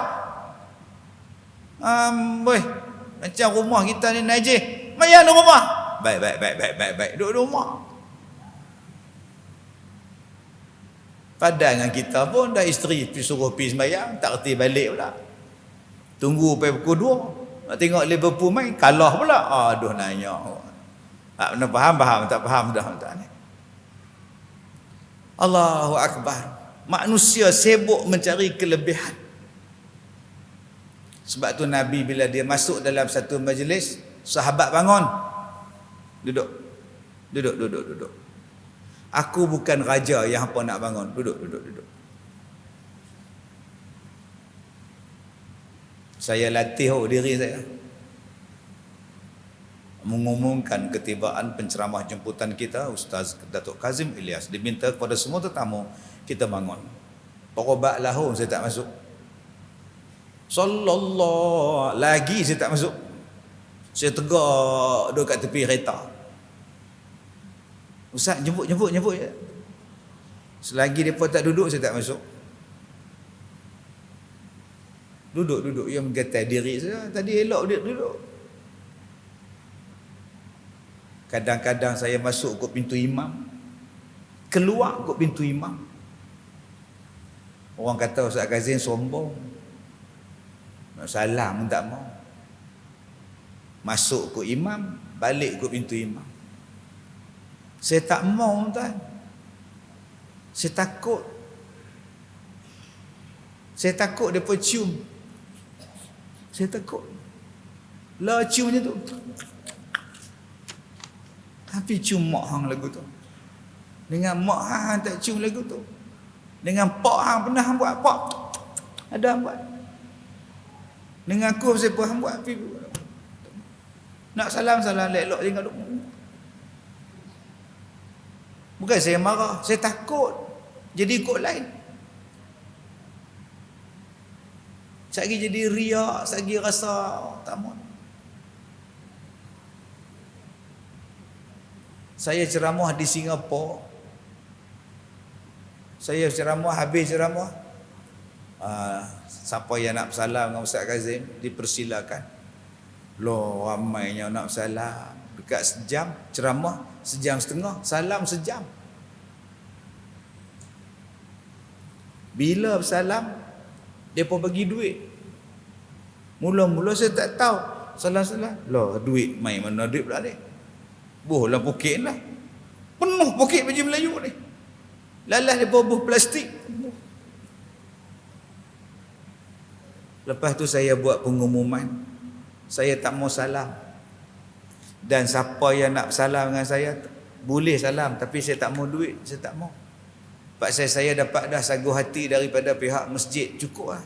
Boy. Macam rumah kita ni najis. Mayang di rumah. Baik. Duduk di rumah. Padahal dengan kita pun dah isteri suruh pergi sembahyang, tak reti balik pula. Tunggu sampai pukul 2. Nak tengok Liverpool main, kalah pula. Aduh nanya. Tak pernah faham, tak faham dah. Allahu Akbar. Manusia sibuk mencari kelebihan. Sebab tu Nabi bila dia masuk dalam satu majlis, sahabat bangun. Duduk. Aku bukan raja yang apa nak bangun. Duduk. Saya latih diri saya. Mengumumkan ketibaan penceramah jemputan kita, Ustaz Datuk Kazim Ilyas. Diminta kepada semua tetamu, kita bangun. Perobat lahum saya tak masuk. Sallallahu lagi saya tak masuk. Saya tegak duduk kat tepi kereta. Ustaz jemput je. Selagi depa tak duduk saya tak masuk. Duduk yang menggetar diri saya. Tadi elok dia duduk. Kadang-kadang saya masuk kot pintu imam, keluar kot pintu imam. Orang kata Ustaz Kazim sombong. Nak salam pun tak mau. Masuk kot imam, balik kot pintu imam. Saya tak mau tuan. Saya takut. Saya takut depa cium. Saya takut. Lah cium macam tu. Tapi cium mak hang lagu tu. Dengan mak hang tak cium lagu tu. Dengan pak hang pernah hang buat pak. Ada hang buat. Dengan aku siapa hang buat. Nak salam elok tinggal duk. Bukan saya marah, saya takut jadi ikut lain. Sagi jadi riak, sagi rasa tak mau. Saya ceramah di Singapura. Saya ceramah, habis ceramah. Siapa yang nak bersalam dengan Ustaz Kazim, dipersilakan. Loh, ramainya nak bersalam. Dekat sejam, ceramah sejam setengah, salam sejam. Bila bersalam, mereka bagi duit. Mula-mula saya tak tahu. Salam-salam. Loh, duit main mana duit pula ni? Buh lah poket lah. Penuh poket baju Melayu ni. Lalas dia buh plastik. Lepas tu saya buat pengumuman. Saya tak mau salam. Dan siapa yang nak salam dengan saya, boleh salam. Tapi saya tak mau duit. Saya tak mau. Paksa saya dapat dah sagu hati daripada pihak masjid. Cukup lah.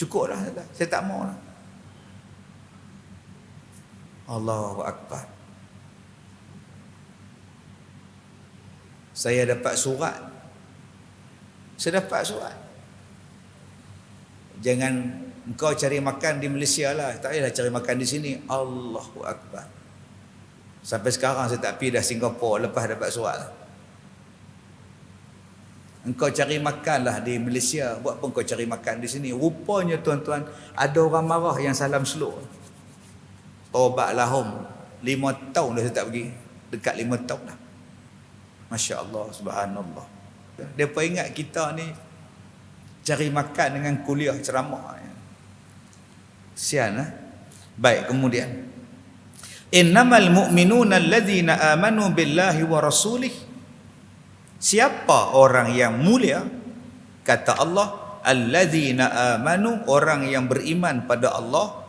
Cukup lah. Saya tak mau lah. Allahu Akbar. Saya dapat surat. Saya dapat surat. Jangan engkau cari makan di Malaysia lah. Tak payahlah cari makan di sini. Allahu Akbar. Sampai sekarang saya tak pergi dah Singapura lepas dapat surat. Engkau cari makanlah di Malaysia. Buat apa engkau cari makan di sini? Rupanya tuan-tuan, ada orang marah yang salam slow. Taubat lahum. 5 tahun dah saya tak pergi. Dekat 5 tahun dah. Masya Allah, subhanallah. Mereka ingat kita ni cari makan dengan kuliah ceramah. Sian lah. Baik, kemudian. Innamal mu'minuna alladzina amanu billahi wa rasulih. Siapa orang yang mulia? Kata Allah, alladzina amanu, orang yang beriman pada Allah,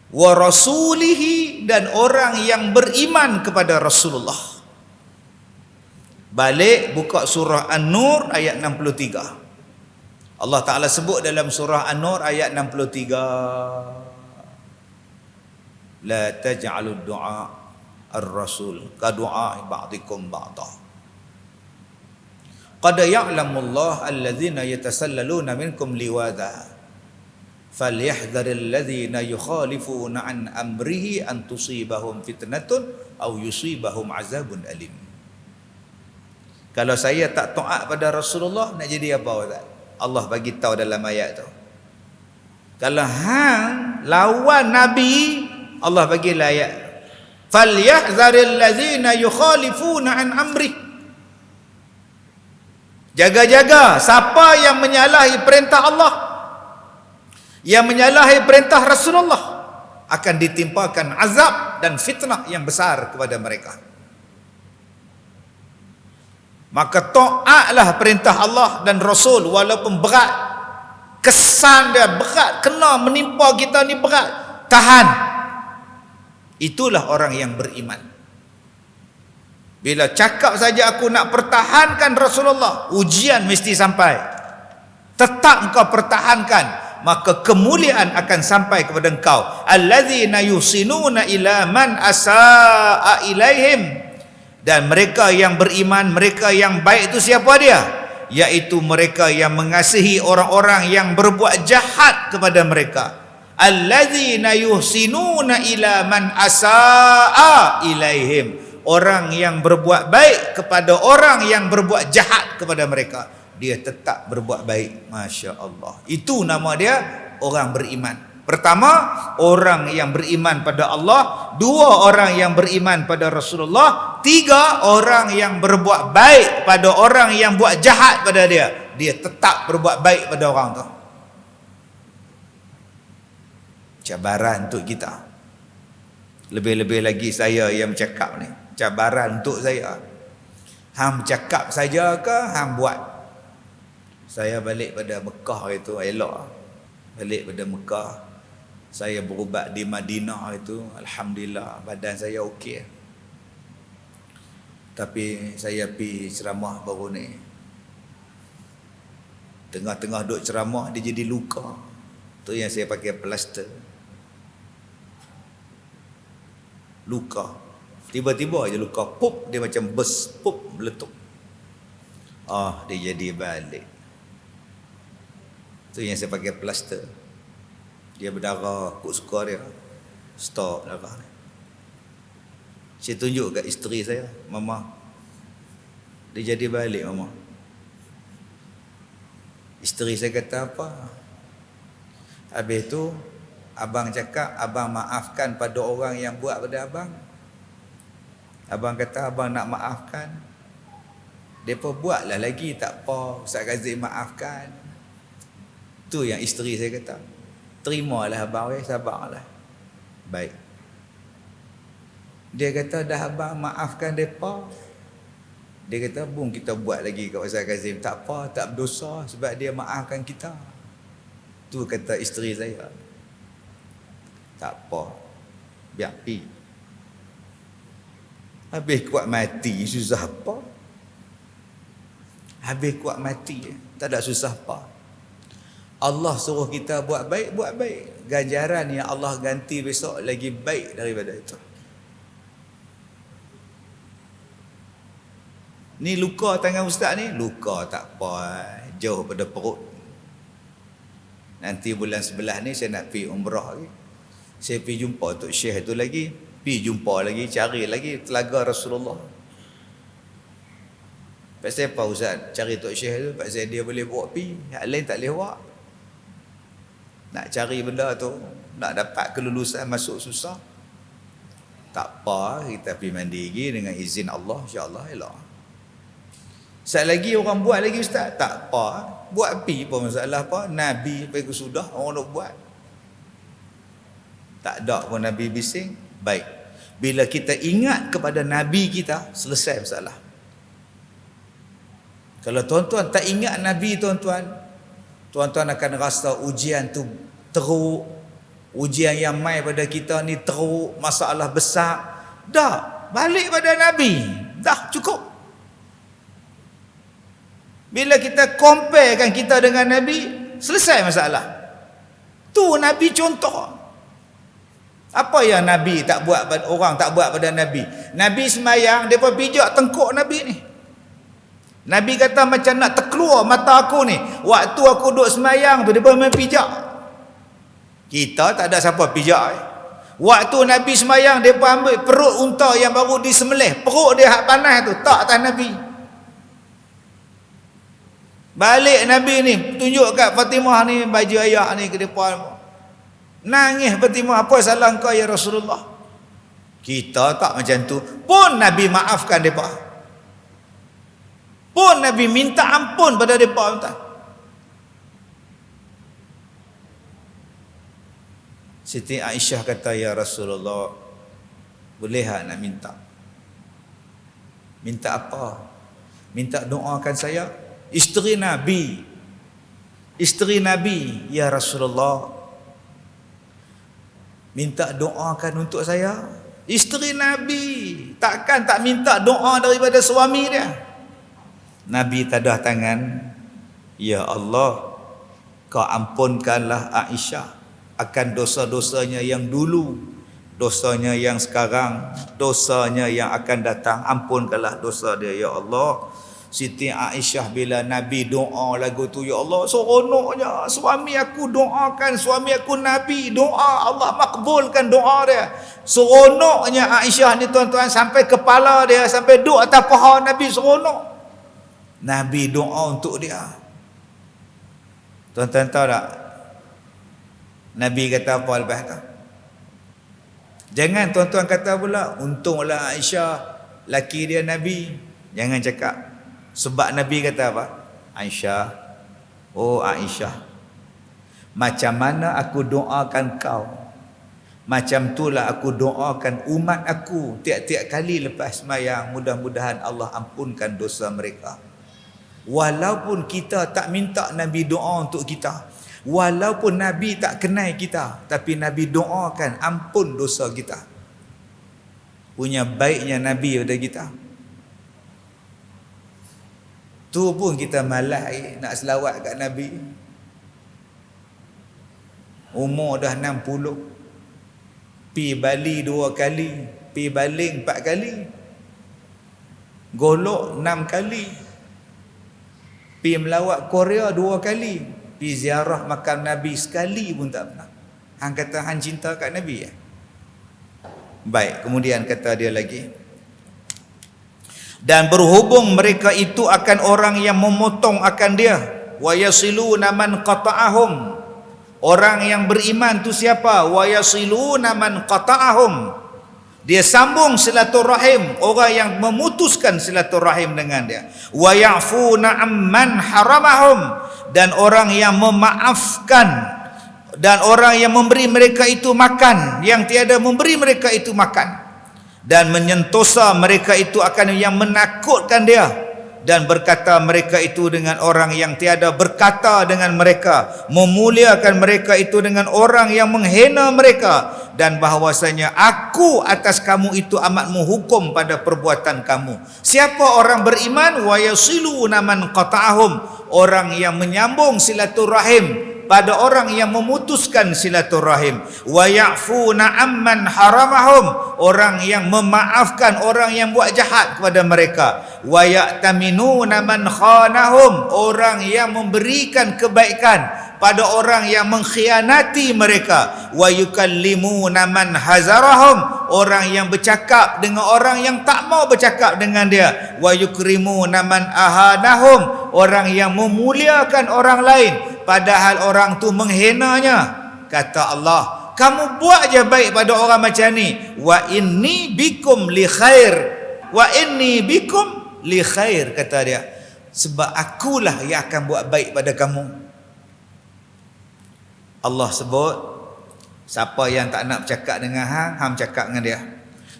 wa rasulihi, dan orang yang beriman kepada Rasulullah. Balik buka surah An-Nur ayat 63. Allah Ta'ala sebut dalam surah An-Nur ayat 63. La taj'alud du'a ar-rasul ka du'a ba'dikum ba'dah. qad ya'lamullahu allazina yatasallaluna minkum liwadha falyahdharil ladzina yukhalifuna an amrihi an tusibahum fitnatun aw yusibahum azabun alim. Kalau saya tak taat pada Rasulullah, nak jadi apa Ustaz? Allah bagi tahu dalam ayat tu. Kalau hang lawan Nabi, Allah bagi ayat, falyahzaril ladzina yukhalifuna an amri. Jaga-jaga siapa yang menyalahi perintah Allah, yang menyalahi perintah Rasulullah, akan ditimpakan azab dan fitnah yang besar kepada mereka. Maka taatlah perintah Allah dan Rasul walaupun berat. Kesan dia berat, kena menimpa kita ni berat. Tahan. Itulah orang yang beriman. Bila cakap saja aku nak pertahankan Rasulullah, ujian mesti sampai. Tetap engkau pertahankan, maka kemuliaan akan sampai kepada engkau. Allazina yusinuna ila man asaa ilaihim. Dan mereka yang beriman, mereka yang baik itu siapa dia? Yaitu mereka yang mengasihi orang-orang yang berbuat jahat kepada mereka. Allazina yusinuna ila man asaa ilaihim. Orang yang berbuat baik kepada orang yang berbuat jahat kepada mereka, dia tetap berbuat baik. Masya Allah. Itu nama dia orang beriman. Pertama, orang yang beriman pada Allah. Dua, orang yang beriman pada Rasulullah. Tiga, orang yang berbuat baik pada orang yang buat jahat pada dia. Dia tetap berbuat baik pada orang tu. Cabaran untuk kita. Lebih-lebih lagi saya yang bercakap ni. Cabaran untuk saya. Hang bercakap saja ke hang buat? Saya balik pada Mekah itu elok. Balik pada Mekah, saya berubat di Madinah itu, alhamdulillah badan saya okey. Tapi saya pergi ceramah baru ni. Tengah-tengah duk ceramah dia jadi luka. Tu yang saya pakai plaster. Luka. Tiba-tiba aja luka, pup, dia macam bus, pup, meletup. Dia jadi balik. Tu yang saya pakai plaster. Dia berdarah, kuk suka dia. Stop darah ni. Saya tunjuk kat isteri saya, Mama. Dia jadi balik, Mama. Isteri saya kata apa? Habis tu, abang cakap, abang maafkan pada orang yang buat pada abang. Abang kata, abang nak maafkan. Mereka buatlah lagi, tak apa. Ustaz Kazim maafkan. Tu yang isteri saya kata. Terimalah abang, sabarlah. Baik. Dia kata, dah abang maafkan mereka. Dia kata, bung kita buat lagi kat Ustaz Kazim. Tak apa, tak berdosa sebab dia maafkan kita. Tu kata isteri saya. Tak apa. Biar pi. Habis kuat mati, susah apa? Habis kuat mati, tak ada susah apa. Allah suruh kita buat baik, buat baik. Ganjaran yang Allah ganti besok lagi baik daripada itu. Ni luka tangan ustaz ni, luka tak apa, jauh pada perut. Nanti bulan 11 ni saya nak pergi umrah lagi. Saya pergi jumpa Tok Syekh tu lagi, pergi jumpa lagi, cari lagi telaga Rasulullah. Pasal apa ustaz cari Tok Syekh tu? Pasal dia boleh bawa pergi, yang lain tak boleh bawa. Nak cari benda tu, nak dapat kelulusan masuk susah. Tak apa, kita pergi mandi lagi dengan izin Allah, insya-Allah elok. Sekali lagi orang buat lagi ustaz, tak apa, buat pergi apa masalah apa, Nabi pergi sudah orang nak buat. Tak ada pun Nabi bising, baik. Bila kita ingat kepada Nabi kita, selesai masalah. Kalau tuan-tuan tak ingat Nabi tuan-tuan, tuan-tuan akan rasa ujian tu teruk, ujian yang mai pada kita ni teruk, masalah besar. Dah, balik pada Nabi. Dah cukup. Bila kita comparekan kita dengan Nabi, selesai masalah. Tu Nabi contoh. Apa yang Nabi tak buat, orang tak buat pada Nabi? Nabi semayang, mereka pijak tengkuk Nabi ni. Nabi kata macam nak terkeluar mata aku ni. Waktu aku duduk semayang tu, dia main pijak. Kita tak ada siapa pijak. Waktu Nabi semayang, dia ambil perut unta yang baru disembelih. Perut dia hak panas tu, tak atas Nabi. Balik Nabi ni, tunjuk kat Fatimah ni, baju ayah ni ke depan. Nangis Fatimah, apa salah kau ya Rasulullah? Kita tak macam tu. Pun Nabi maafkan mereka. Pun Nabi minta ampun pada mereka. Siti Aisyah kata, ya Rasulullah, boleh tak nak minta? Minta apa? Minta doakan saya? Isteri Nabi, ya Rasulullah, minta doakan untuk saya. Isteri Nabi, takkan tak minta doa daripada suami dia? Nabi tadah tangan, ya Allah, kau ampunkanlah Aisyah akan dosa-dosanya yang dulu, dosanya yang sekarang, dosanya yang akan datang. Ampunkanlah dosa dia ya Allah. Siti Aisyah bila Nabi doa lagu tu, ya Allah, seronoknya. Suami aku doakan, suami aku Nabi doa, Allah makbulkan doa dia. Seronoknya Aisyah ni tuan-tuan, sampai kepala dia, sampai duduk atas paha Nabi, seronok. Nabi doa untuk dia. Tuan-tuan tahu tak Nabi kata apa lepas tu? Jangan tuan-tuan kata pula, untunglah Aisyah laki dia Nabi. Jangan cakap. Sebab Nabi kata apa? Aisyah, oh Aisyah, macam mana aku doakan kau, macam itulah aku doakan umat aku tiap-tiap kali lepas sembahyang. Mudah-mudahan Allah ampunkan dosa mereka. Walaupun kita tak minta Nabi doa untuk kita, walaupun Nabi tak kenal kita, tapi Nabi doakan ampun dosa kita. Punya baiknya Nabi pada kita. Tu pun kita malas nak selawat kat Nabi. Umur dah 60. Pi Bali 2 kali, pi baling 4 kali, golok 6 kali, pi melawat Korea 2 kali, pi ziarah makam Nabi sekali pun tak pernah. Hang kata hang cinta kat Nabi ya? Baik, kemudian kata dia lagi, dan berhubung mereka itu akan orang yang memotong akan dia, wa yasiluna man qata'ahum. Orang yang beriman tu siapa? Wa yasiluna man qata'ahum. Dia sambung silaturahim, orang yang memutuskan silaturahim dengan dia. Wa ya'funa amman haramahum. Dan orang yang memaafkan, dan orang yang memberi mereka itu makan, yang tiada memberi mereka itu makan, dan menyentosa mereka itu akan yang menakutkan dia, dan berkata mereka itu dengan orang yang tiada berkata dengan mereka, memuliakan mereka itu dengan orang yang menghina mereka, dan bahwasanya aku atas kamu itu amat menghukum pada perbuatan kamu. Siapa orang beriman? Wa yasiluna man qata'ahum. Orang yang menyambung silaturahim pada orang yang memutuskan silaturahim. Wa ya'funa amman haramahum. Orang yang memaafkan orang yang buat jahat kepada mereka. Wa ya'taminuna man khanahum. Orang yang memberikan kebaikan pada orang yang mengkhianati mereka. Wa yukallimuna man hazarahum. Orang yang bercakap dengan orang yang tak mau bercakap dengan dia. Wa yukrimuna man ahanahum. Orang yang memuliakan orang lain padahal orang tu menghinanya. Kata Allah, kamu buat je baik pada orang macam ni. Wa inni bikum li khair. Wa inni bikum li khair, kata dia. Sebab akulah yang akan buat baik pada kamu. Allah sebut, siapa yang tak nak bercakap dengan hang, hang cakap dengan dia.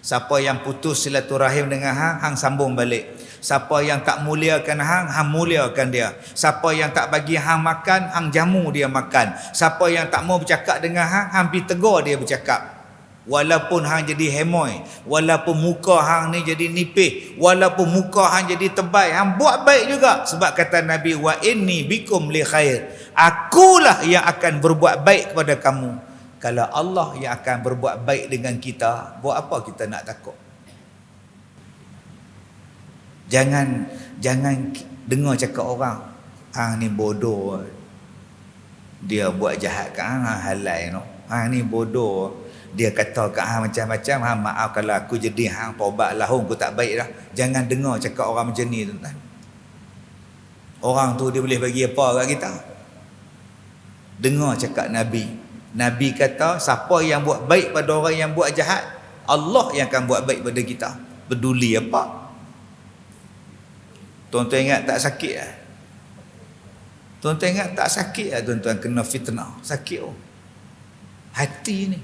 Siapa yang putus silaturahim dengan hang, hang sambung balik. Siapa yang tak muliakan hang, hang muliakan dia. Siapa yang tak bagi hang makan, hang jamu dia makan. Siapa yang tak mau bercakap dengan hang, hang pergi tegur dia bercakap. Walaupun hang jadi hemoi, walaupun muka hang ni jadi nipih, walaupun muka hang jadi tebal, hang buat baik juga. Sebab kata Nabi, wa inni bikum li khair. Akulah yang akan berbuat baik kepada kamu. Kalau Allah yang akan berbuat baik dengan kita, buat apa kita nak takut? Jangan dengar cakap orang, hang ni bodoh, dia buat jahat kat hang, halal no. Hang ni bodoh, dia kata kat hang macam-macam, hang maaf kalau aku jadi hang taubat lahung aku tak baik dah. Jangan dengar cakap orang macam ni tuan-tuan. Orang tu dia boleh bagi apa kat kita? Dengar cakap Nabi. Nabi kata siapa yang buat baik pada orang yang buat jahat, Allah yang akan buat baik pada kita. Peduli apa? Tuan-tuan ingat tak sakit lah? Tuan-tuan ingat tak sakit lah tuan-tuan kena fitnah? Sakit oh. Hati ni.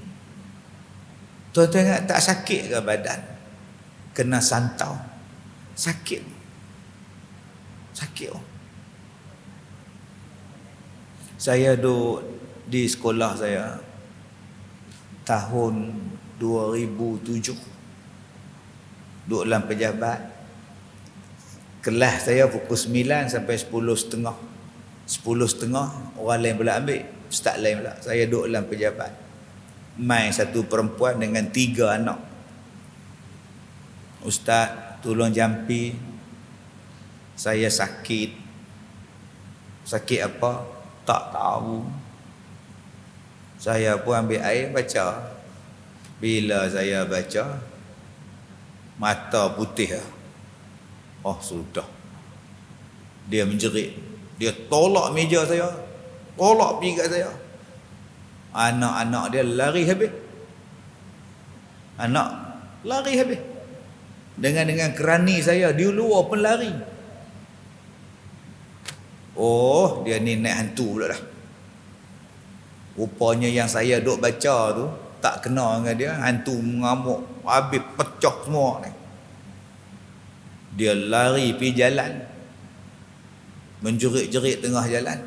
Tuan-tuan ingat tak sakit ke badan? Kena santau. Sakit. Sakit oh. Saya duduk di sekolah saya tahun 2007. Duduk dalam pejabat. Kelas saya pukul 9 sampai 10.30. 10.30 orang lain pula ambil. Ustaz lain pula. Saya duduk dalam pejabat. Mai satu perempuan dengan 3 anak. Ustaz tolong jampi. Saya sakit. Sakit apa? Tak tahu. Saya pun ambil air baca. Bila saya baca, mata putih lah. Oh sudah. Dia menjerit. Dia tolak meja saya. Tolak pergi kat saya. Anak-anak dia lari habis. Anak lari habis. Dengan kerani saya, dia luar pun lari. Oh, dia ni naik hantu pula dah. Rupanya yang saya duk baca tu tak kena dengan dia. Hantu mengamuk, habis pecah semua ni. Dia lari pergi jalan, menjerit-jerit tengah jalan.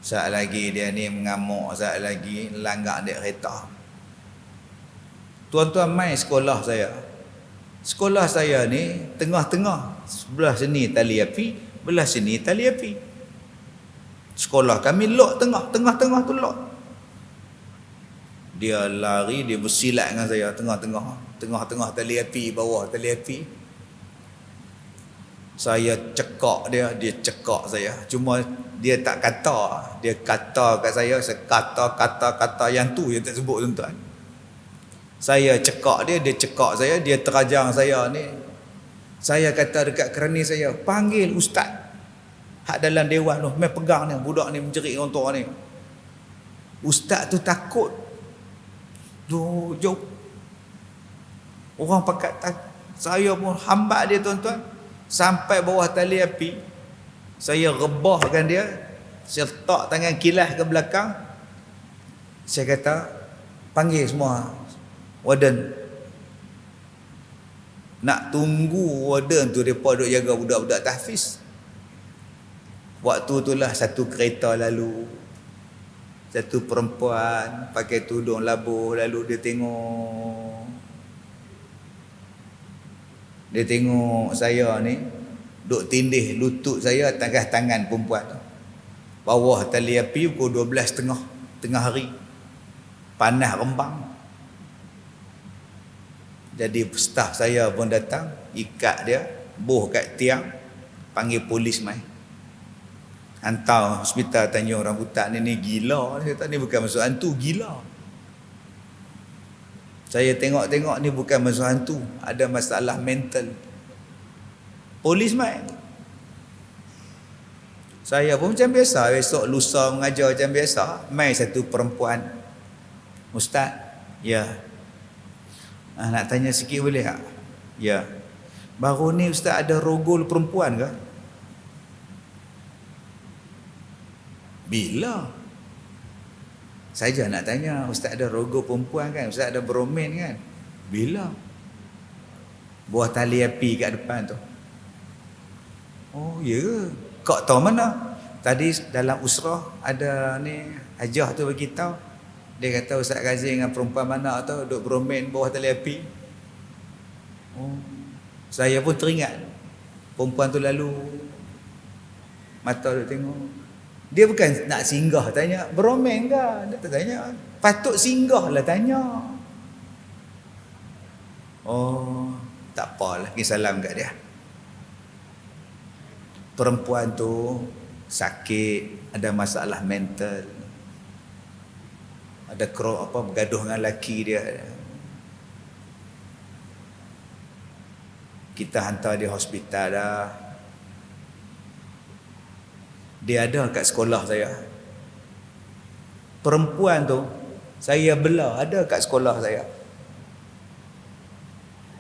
Saat lagi dia ni mengamuk, saat lagi langgar dek kereta. Tuan-tuan mai sekolah saya. Sekolah saya ni tengah-tengah. Sebelah sini tali api, belah sini tali api. Sekolah kami lock tengah-tengah tu lock. Dia lari, dia bersilat dengan saya tengah-tengah tali api, bawah tali api. Saya cekak dia cekak saya. Cuma dia tak kata, dia kata kat saya, kata yang tu yang tak sebut tuan-tuan. Saya cekak dia cekak saya, dia terajang saya ni. Saya kata dekat kerani saya, panggil ustaz. Hak dalam dewan tu, main pegang ni, budak ni menjerit dengan tua ni. Ustaz tu takut. Jauh. Orang pakat saya pun hambat dia tuan-tuan. Sampai bawah tali api. Saya rebahkan dia. Saya letak tangan kilas ke belakang. Saya kata, panggil semua warden. Nak tunggu warden tu mereka duk jaga budak-budak tahfiz. Waktu itulah satu kereta lalu. Satu perempuan pakai tudung labuh, lalu dia tengok. Dia tengok saya ni duk tindih lutut saya atas tangan perempuan tu. Bawah tali api pukul 12.30 tengah hari. Panas rembang. Jadi staf saya pun datang, ikat dia, boh kat tiang, panggil polis mai. Hantar hospital Tanjung Rambutan ni gila. Dia kata ni bukan masuk hantu, gila. Saya tengok-tengok ni bukan masuk hantu, ada masalah mental. Polis mai. Saya pun macam biasa, besok lusa mengajar macam biasa. Mai satu perempuan. Ustaz, ya. Nak tanya sikit boleh tak? Ya. Baru ni ustaz ada rogol perempuan ke? Bila? Saja nak tanya, ustaz ada rogol perempuan kan? Ustaz ada beromen kan? Bila? Buah tali api kat depan tu. Oh ya ke? Kau tahu mana? Tadi dalam usrah ada ni hajah tu bagi tahu. Dia kata Ustaz Ghazir dengan perempuan mana tu duduk beromen bawah tali api. Oh, saya pun teringat. Perempuan tu lalu, mata duduk tengok. Dia bukan nak singgah tanya, beromen ke? Dia tak tanya. Patut singgah lah tanya. Oh, tak apalah, pergi salam kat dia. perempuan tu sakit, ada masalah mental, ada bergaduh dengan lelaki dia, kita hantar dia hospital dah. Dia ada kat sekolah saya. Perempuan tu saya bela, ada kat sekolah saya.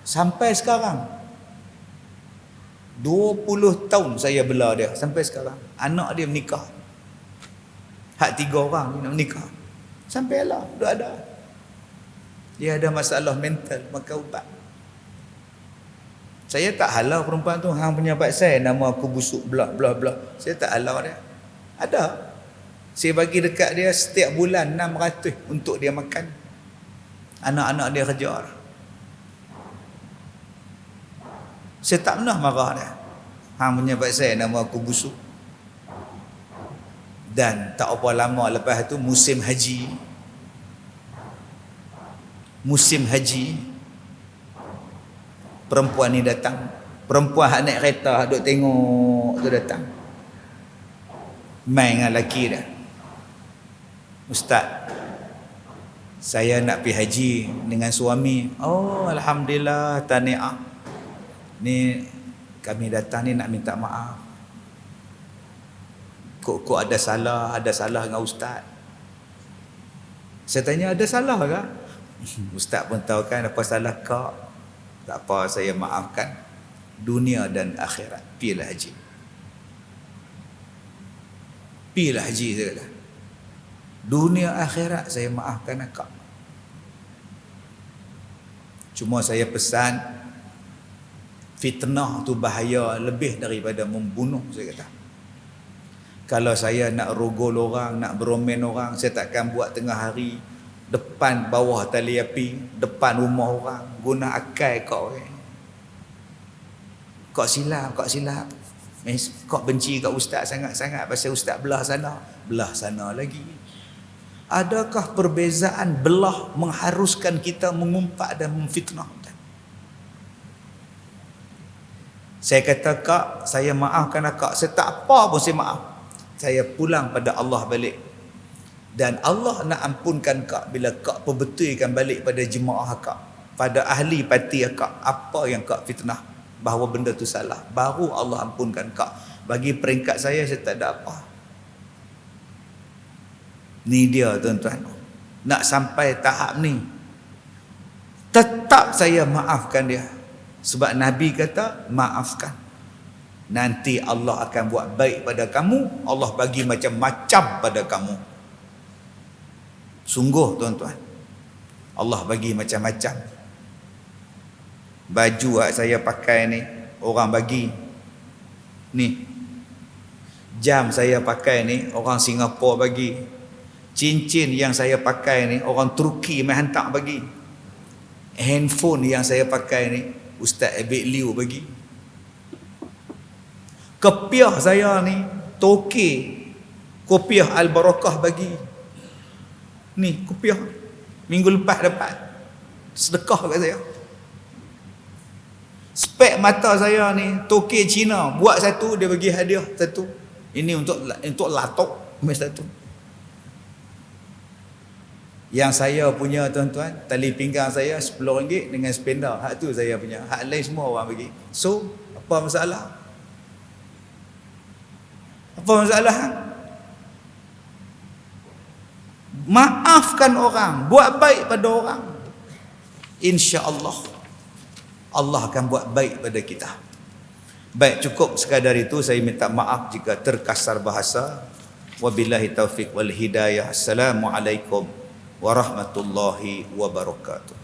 Sampai sekarang 20 tahun saya bela dia sampai sekarang. Anak dia menikah. Hak 3 orang nak menikah. Sampailah dah ada. Dia ada masalah mental, makan ubat. Saya tak halau perempuan tu, hang penyambat saya nama aku busuk belah. Saya tak halau dia. Ada. Saya bagi dekat dia setiap bulan 600 untuk dia makan. Anak-anak dia kejar. Saya tak pernah marah dia. Hang penyambat saya nama aku busuk. Dan tak apa lama lepas tu musim haji. Perempuan ni datang. Perempuan hak naik kereta, duk tengok tu datang. Main dengan lelaki dia. Ustaz, saya nak pergi haji dengan suami. Oh, alhamdulillah, tahniah. Ni kami datang ni nak minta maaf. Kok ada salah dengan ustaz. Saya tanya, ada salah ke? Ustaz pun tahu kan apa salah kak. Tak apa, saya maafkan. Dunia dan akhirat. Pilah haji. Pilah haji, saya kata. Dunia akhirat saya maafkan akak. Cuma saya pesan, fitnah tu bahaya lebih daripada membunuh, saya kata. Kalau saya nak rogol orang, nak beromen orang, saya takkan buat tengah hari depan bawah tali api, depan rumah orang, guna akal kau. Kau silap. Kau benci kat ustaz sangat-sangat pasal ustaz belah sana lagi. Adakah perbezaan belah mengharuskan kita mengumpat dan memfitnah? Saya kata, kak, saya maafkan akak. Saya tak apa pun saya maaf. Saya pulang pada Allah balik. Dan Allah nak ampunkan kak bila kak perbetulkan balik pada jemaah kak, pada ahli parti kak, apa yang kak fitnah bahawa benda tu salah. Baru Allah ampunkan kak. Bagi peringkat saya tak ada apa. Ni dia tuan-tuan. Nak sampai tahap ni, tetap saya maafkan dia. Sebab Nabi kata, maafkan. Nanti Allah akan buat baik pada kamu. Allah bagi macam-macam pada kamu. Sungguh tuan-tuan, Allah bagi macam-macam. Baju yang saya pakai ni, orang bagi. Ni. Jam saya pakai ni, orang Singapura bagi. Cincin yang saya pakai ni, orang Turki mai hantar bagi. Handphone yang saya pakai ni, Ustaz Abid Liu bagi. Kopiah saya ni, Toke Kopiah Al-Barakah bagi. Ni kopiah minggu lepas dapat sedekah kat saya. Spek mata saya ni Toke Cina buat satu, dia bagi hadiah satu. Ini untuk latok satu. Yang saya punya tuan-tuan, tali pinggang saya RM10 dengan spender. Hak tu saya punya. Hak lain semua orang bagi. So, apa masalah? Apa masalah? Maafkan orang, buat baik pada orang. Insya-Allah Allah akan buat baik pada kita. Baik, cukup sekadar itu. Saya minta maaf jika terkasar bahasa. Wabillahi taufiq wal hidayah. Assalamualaikum warahmatullahi wabarakatuh.